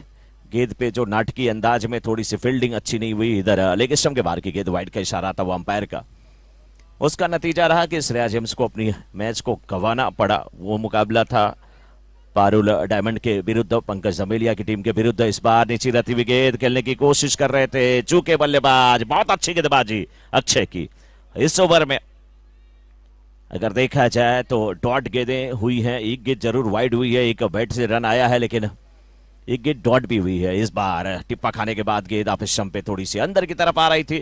गेंद पे जो नाटकीय अंदाज में थोड़ी सी फील्डिंग अच्छी नहीं हुई, इधर लेग स्टंप के बाहर की गेंद, वाइड का इशारा था वो अंपायर का। उसका नतीजा रहा कि श्रेया जेम्स को अपनी मैच को गंवाना पड़ा। वो मुकाबला था पारुल डायमंड के विरुद्ध, पंकज जमेलिया की टीम के विरुद्ध। इस बार नीचे रहती हुई गेंद खेलने की कोशिश कर रहे थे चूके बल्लेबाज, बहुत अच्छी गेंदबाजी अक्षय की। इस ओवर में अगर देखा जाए तो डॉट गेंदें हुई हैं, एक गेंद जरूर वाइड हुई है, एक बैट से रन आया है, लेकिन एक गेंद डॉट भी हुई है। इस बार टिप्पा खाने के बाद गेंद ऑफ स्टंप पे थोड़ी सी अंदर की तरफ आ रही थी,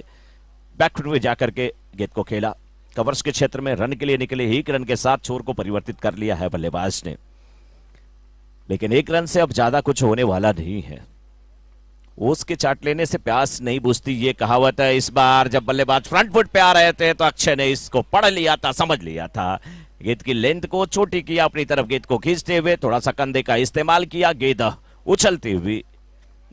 बैकफुट में जाकर के गेंद को खेला, कवर्स के क्षेत्र में रन के लिए निकले। 1 रन के साथ छोर को परिवर्तित कर लिया है बल्लेबाज ने, लेकिन 1 रन से अब ज्यादा कुछ होने वाला नहीं है। ओस के चाट लेने से प्यास नहीं बुझती, ये कहावत है। इस बार जब बल्लेबाज फ्रंट फुट पे आ रहे थे तो अक्षय ने इसको पढ़ लिया था, समझ लिया था। गेंद की लेंथ को छोटी किया, अपनी तरफ गेंद को खींचते हुए थोड़ा सा कंधे का इस्तेमाल किया, गेंद उछलती हुई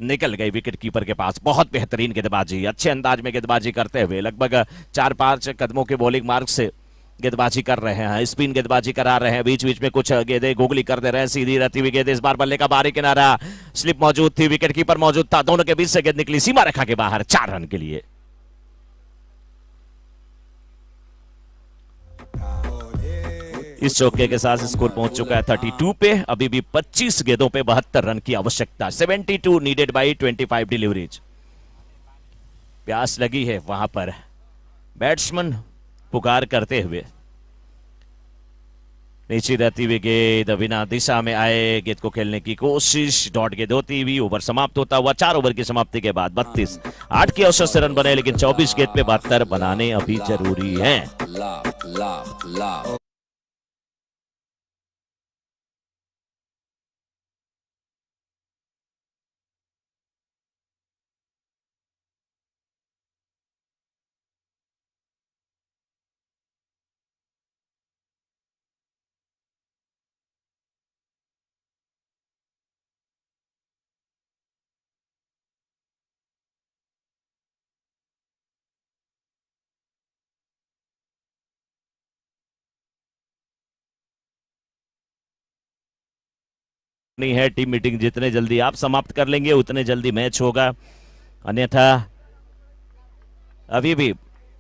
निकल गई विकेट कीपर के पास। बहुत बेहतरीन गेंदबाजी, अच्छे अंदाज में गेंदबाजी करते हुए लगभग 4-5 कदमों के बॉलिंग मार्क से गेंदबाजी कर रहे हैं, स्पिन गेंदबाजी करा रहे हैं, बीच बीच में कुछ गेंदें गोगली कर दे रहे हैं, सीधी रहती हुई गेंद। इस बार बल्ले का बाहरी किनारा, स्लिप मौजूद थी, विकेट कीपर मौजूद था, दोनों के बीच से गेंद निकली सीमा रेखा के बाहर, 4 रन के लिए। इस चौके के साथ स्कोर पहुंच चुका है 32 पे। अभी भी 25 गेंदों पे 72 रन की आवश्यकता, 72 नीडेड बाय 25 डिलीवरीज। प्यास लगी है वहां पर, बैट्समैन पुकार करते हुए। नीचे रहती हुई गेंद बिना दिशा में आए, गेंद को खेलने की कोशिश, डॉट गेंद होती हुई, ओवर समाप्त होता हुआ। 4 ओवर की समाप्ति के बाद 32, 8 की औसत से रन बने, लेकिन 24 गेंद पे 72 बनाने अभी जरूरी हैं। नहीं है टीम मीटिंग, जितने जल्दी आप समाप्त कर लेंगे उतने जल्दी मैच होगा, अन्यथा अभी भी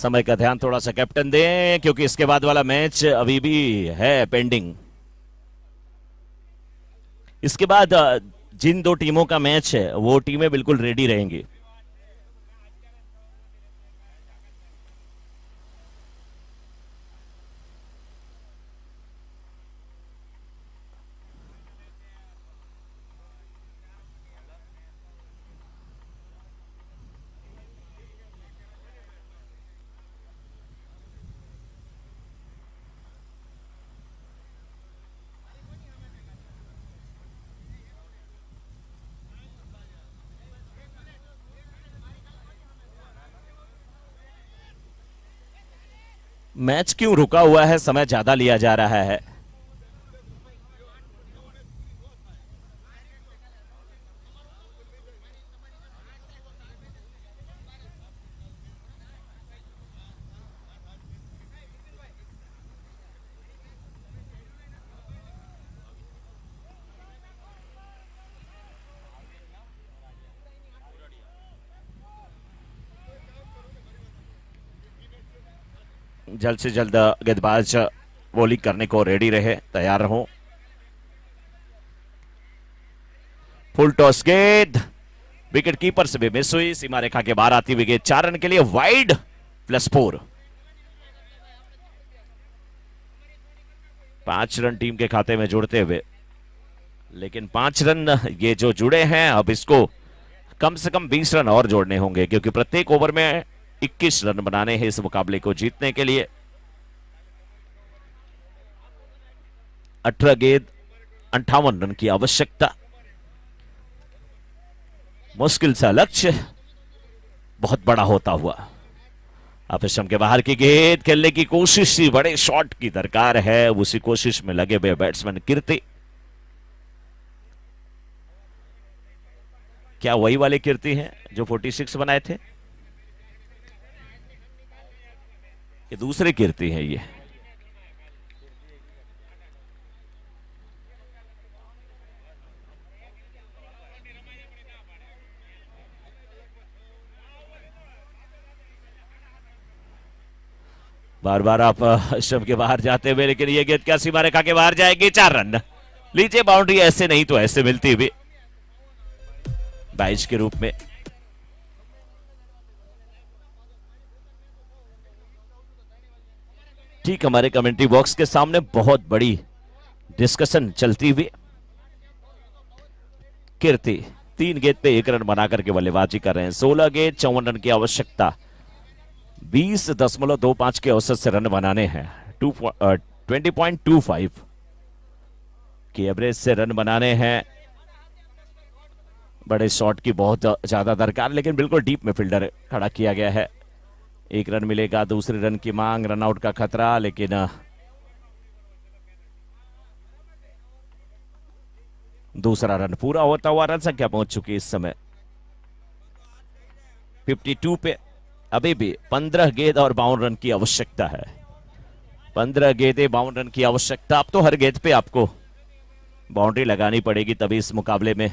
समय का ध्यान थोड़ा सा कैप्टन दें, क्योंकि इसके बाद वाला मैच अभी भी है पेंडिंग। इसके बाद जिन दो टीमों का मैच है वो टीमें बिल्कुल रेडी रहेंगी। मैच क्यों रुका हुआ है, समय ज्यादा लिया जा रहा है? जल्द से जल्द गेंदबाज बॉलिंग करने को रेडी रहे, तैयार रहो। फुल टॉस गेंद विकेट कीपर से भी मिस हुई, सीमा रेखा के बाहर आती हुई गेंद 4 रन के लिए वाइड +4। 5 रन टीम के खाते में जुड़ते हुए, लेकिन 5 रन ये जो जुड़े हैं, अब इसको कम से कम 20 रन और जोड़ने होंगे, क्योंकि प्रत्येक ओवर में 21 रन बनाने हैं इस मुकाबले को जीतने के लिए। 18 गेंद 58 रन की आवश्यकता, मुश्किल सा लक्ष्य बहुत बड़ा होता हुआ। अब स्टंप के बाहर की गेंद, खेलने की कोशिश थी, बड़े शॉट की दरकार है, उसी कोशिश में लगे हुए बैट्समैन कीर्ति। क्या वही वाले कीर्ति हैं जो 46 बनाए थे? ये दूसरे कीर्ति हैं ये। बार बार आप स्टंप के बाहर जाते हुए, लेकिन ये गेंद क्या सीमा रेखा के बाहर जाएगी? 4 रन लीजिए, बाउंड्री ऐसे नहीं तो ऐसे मिलती हुई 22 के रूप में। ठीक हमारे कमेंट्री बॉक्स के सामने बहुत बड़ी डिस्कशन चलती हुई। कीर्ति 3 गेंद पे 1 रन बनाकर के बल्लेबाजी कर रहे हैं। 16 गेंद 54 रन की आवश्यकता, 20.25 के औसत से रन बनाने हैं। 20.25 की एवरेज से रन बनाने हैं। बड़े शॉट की बहुत ज्यादा दरकार, लेकिन बिल्कुल डीप में फील्डर खड़ा किया गया है। 1 रन मिलेगा, दूसरे रन की मांग, रनआउट का खतरा, लेकिन दूसरा रन पूरा होता हुआ रन संख्या पहुंच चुकी है इस समय 52 पे। अभी भी 15 गेंद और 52 रन की आवश्यकता है। 15 गेंदें 52 रन की आवश्यकता। अब तो हर गेंद पे आपको बाउंड्री लगानी पड़ेगी, तभी इस मुकाबले में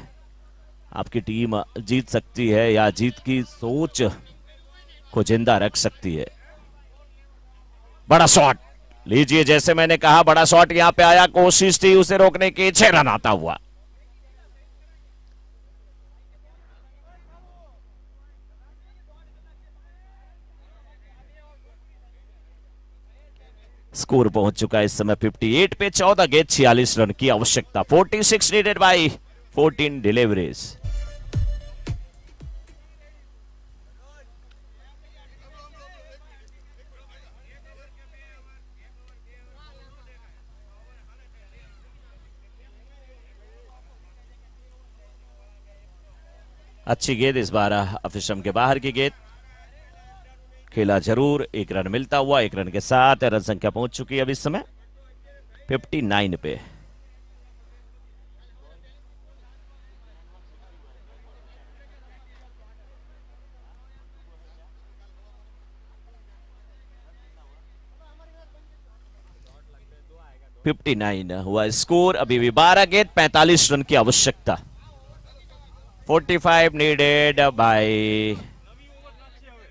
आपकी टीम जीत सकती है या जीत की सोच को जिंदा रख सकती है। बड़ा शॉट लीजिए, जैसे मैंने कहा बड़ा शॉट यहां पे आया, कोशिश थी उसे रोकने की, 6 रन आता हुआ। स्कोर पहुंच चुका है इस समय 58 पे। 14 गेंद 46 रन की आवश्यकता। 46 नीडेड बाय 14 डिलीवरीज। अच्छी गेंद इस बार अफिशम के बाहर की गेंद, खेला जरूर, 1 रन मिलता हुआ। 1 रन के साथ रन संख्या पहुंच चुकी है अब इस समय 59 पे। हुआ स्कोर। अभी भी 12 गेंद 45 रन की आवश्यकता। 45 needed by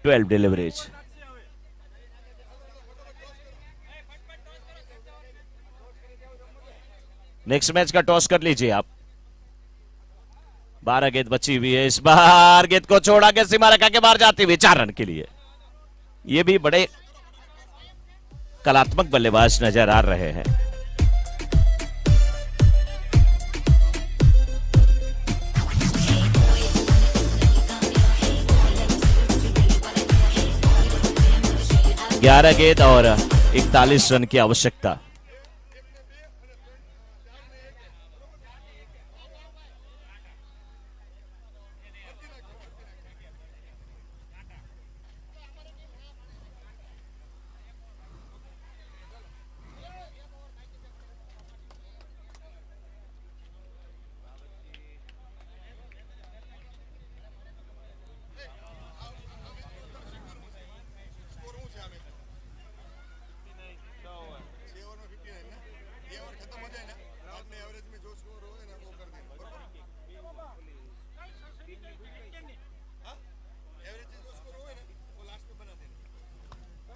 12 deliveries. Next match का टॉस कर लीजिए आप। 12 गेंद बची हुई है, इस बार गेंद को छोड़ा के सीमा रेखा के बाहर जाती हुई 4 रन के लिए। ये भी बड़े कलात्मक बल्लेबाज नजर आ रहे हैं। ग्यारह गेंद और 41 रन की आवश्यकता।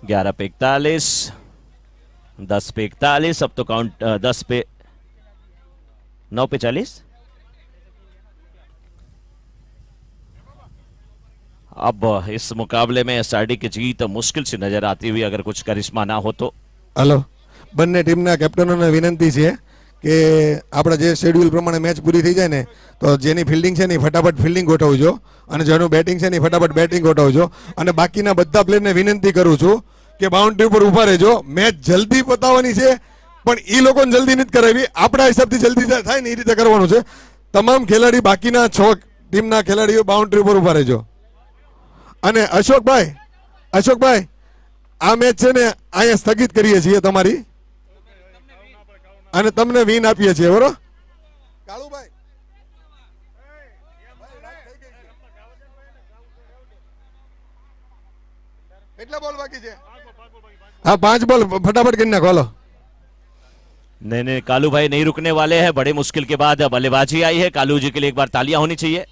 ग्यारह पे 41, 10 पे 41, अब तो काउंट 10 पे 9 पे 40। अब इस मुकाबले में एसआरडी की जीत मुश्किल से नजर आती हुई, अगर कुछ करिश्मा ना हो तो। हेलो, બંને ટીમના કેપ્ટનોને વિનંતી છે કે આપણા જે શેડ્યુલ પ્રમાણે મેચ પૂરી થઈ જાય ને તો જેની ફિલ્ડિંગ છે ને એ ફટાફટ ફિલ્ડિંગ ગોઠવજો અને જેનું બેટિંગ છે ને એ ફટાફટ બેટિંગ ગોઠવજો અને બાકીના બધા પ્લેયરને વિનંતી કરું છું કે બાઉન્ડ્રી ઉપર ઊભા રહેજો. મેચ જલ્દી પતાવવાની છે પણ એ લોકોને જલ્દી નથી કરાવી, આપણા હિસાબથી જલ્દી થાય ને એ રીતે કરવાનું છે. તમામ ખેલાડી બાકીના 6 ટીમના ખેલાડીઓ બાઉન્ડ્રી ઉપર ઊભા રહેજો. અને અશોકભાઈ આ મેચ છે ને અહીંયા સ્થગિત કરીએ છીએ તમારી અને તમને વિન આપીએ છીએ, બરોબર? કાળુભાઈ કેટલા બોલ બાકી છે? हाँ 5 बॉल फटाफट करना खोलो. नहीं, कालू भाई नहीं रुकने वाले हैं। बड़े मुश्किल के बाद बल्लेबाजी आई है। कालू जी के लिए एक बार तालियां होनी चाहिए।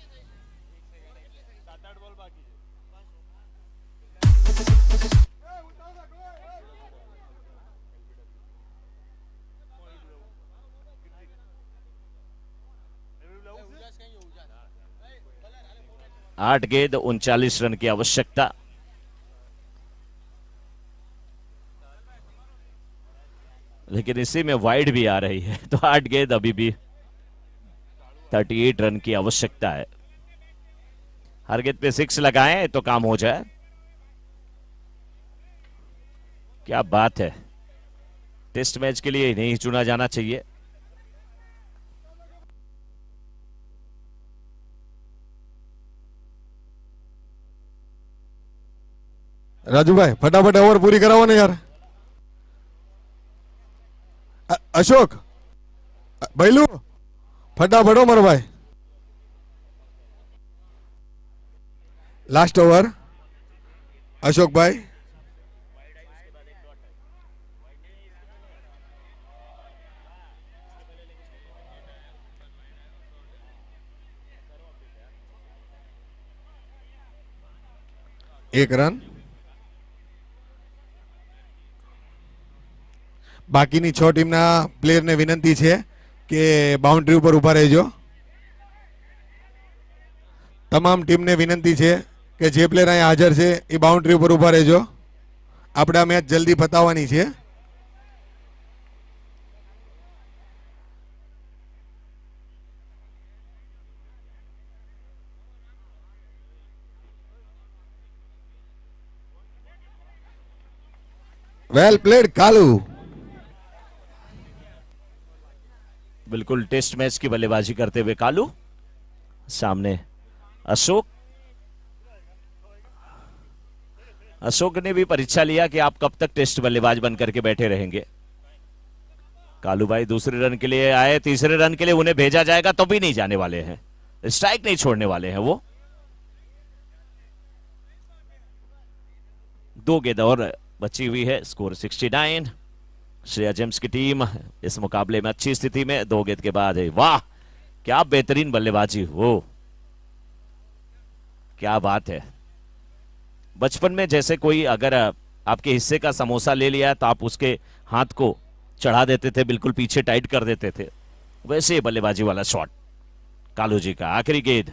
आठ गेंद 39 रन की आवश्यकता। लेकिन इसी में वाइड भी आ रही है, तो 8 गेंद अभी भी 38 रन की आवश्यकता है। हर गेंद पे 6 लगाएं तो काम हो जाए। क्या बात है, टेस्ट मैच के लिए नहीं चुना जाना चाहिए। राजू भाई फटाफट ओवर पूरी कराओ ना यार. अशोक भैलू फटाफट हो मारो भाई. लास्ट ओवर अशोक भाई. एक रन. બાકીની 6 ટીમના પ્લેયરને વિનંતી છે કે બાઉન્ડ્રી ઉપર ઊભા રહેજો. તમામ ટીમને વિનંતી છે કે જે પ્લેયર અહીંયા હાજર છે એ બાઉન્ડ્રી ઉપર ઊભા રહેજો. આપણે આ મેચ જલ્દી પતાવવાની છે. વેલ પ્લેડ કાલુ. बिल्कुल टेस्ट मैच की बल्लेबाजी करते हुए कालू. सामने अशोक. अशोक ने भी परीक्षा लिया कि आप कब तक टेस्ट बल्लेबाज बनकर के बैठे रहेंगे. कालू भाई दूसरे रन के लिए आए, तीसरे रन के लिए उन्हें भेजा जाएगा तो भी नहीं जाने वाले हैं, स्ट्राइक नहीं छोड़ने वाले हैं वो. 2 गेंद और बची हुई है. स्कोर 69. श्रेया जेम्स की टीम इस मुकाबले में अच्छी स्थिति में. 2 गेंद के बाद है. वाह क्या बेहतरीन बल्लेबाजी. वो क्या बात है. बचपन में जैसे कोई अगर आपके हिस्से का समोसा ले लिया तो आप उसके हाथ को चढ़ा देते थे, बिल्कुल पीछे टाइट कर देते थे. वैसे बल्लेबाजी वाला शॉट कालू जी का। आखिरी गेंद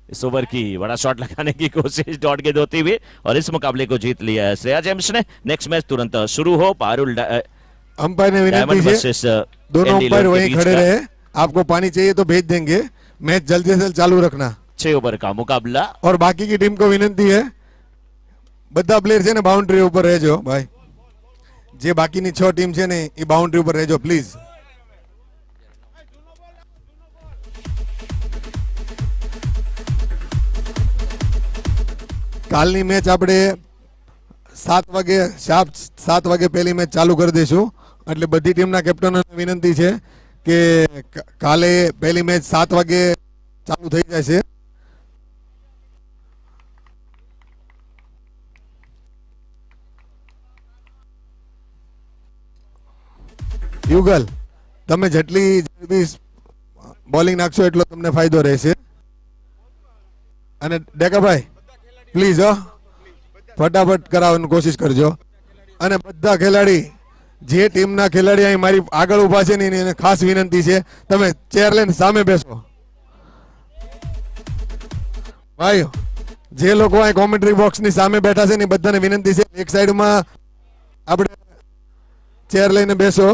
इस ओवर की, बड़ा शॉट लगाने की कोशिश डॉट गेंद होती हुई, और इस मुकाबले को जीत लिया है श्रेया जेम्स ने। नेक्स्ट मैच तुरंत शुरू हो। पारुल अंपायर ने विनती डायमंड है वर्सेस दोनों अंपायर वहीं खड़े रहे, आपको पानी चाहिए तो भेज देंगे, मैच जल्दी से जल्द चालू रखना। 6 ओवर का मुकाबला। और बाकी की टीम को विनंती है બધા પ્લેયર છે ને બાઉન્ડ્રી ઉપર રહેજો ભાઈ, જે બાકીની 6 ટીમ છે ને એ બાઉન્ડ્રી ઉપર રહેજો પ્લીઝ। કાલની મેચ આપણે 7 વાગે શાર્પ 7 વાગે પહેલી મેચ ચાલુ કરી દઈશું, એટલે બધી ટીમના કેપ્ટનોને વિનંતી છે કે કાલે પહેલી મેચ 7 વાગે ચાલુ થઈ જશે। યુગલ તમે જેટલી જલ્દી બોલિંગ નાખશો એટલો તમને ફાયદો રહેશે। અને ડેકાભાઈ પ્લીઝ ફટાફટ કરાવવાની કોશિશ કરજો। અને બધા ખેલાડી, જે ટીમના ખેલાડી અહીં મારી આગળ ઊભા છે ને એને ખાસ વિનંતી છે તમે ચેર લઈને સામે બેસો ભાઈ। જે લોકો અહીં કોમેન્ટ્રી બોક્સની સામે બેઠા છે ને એ બધાને વિનંતી છે એક સાઈડમાં આપણે ચેર લઈને બેસો।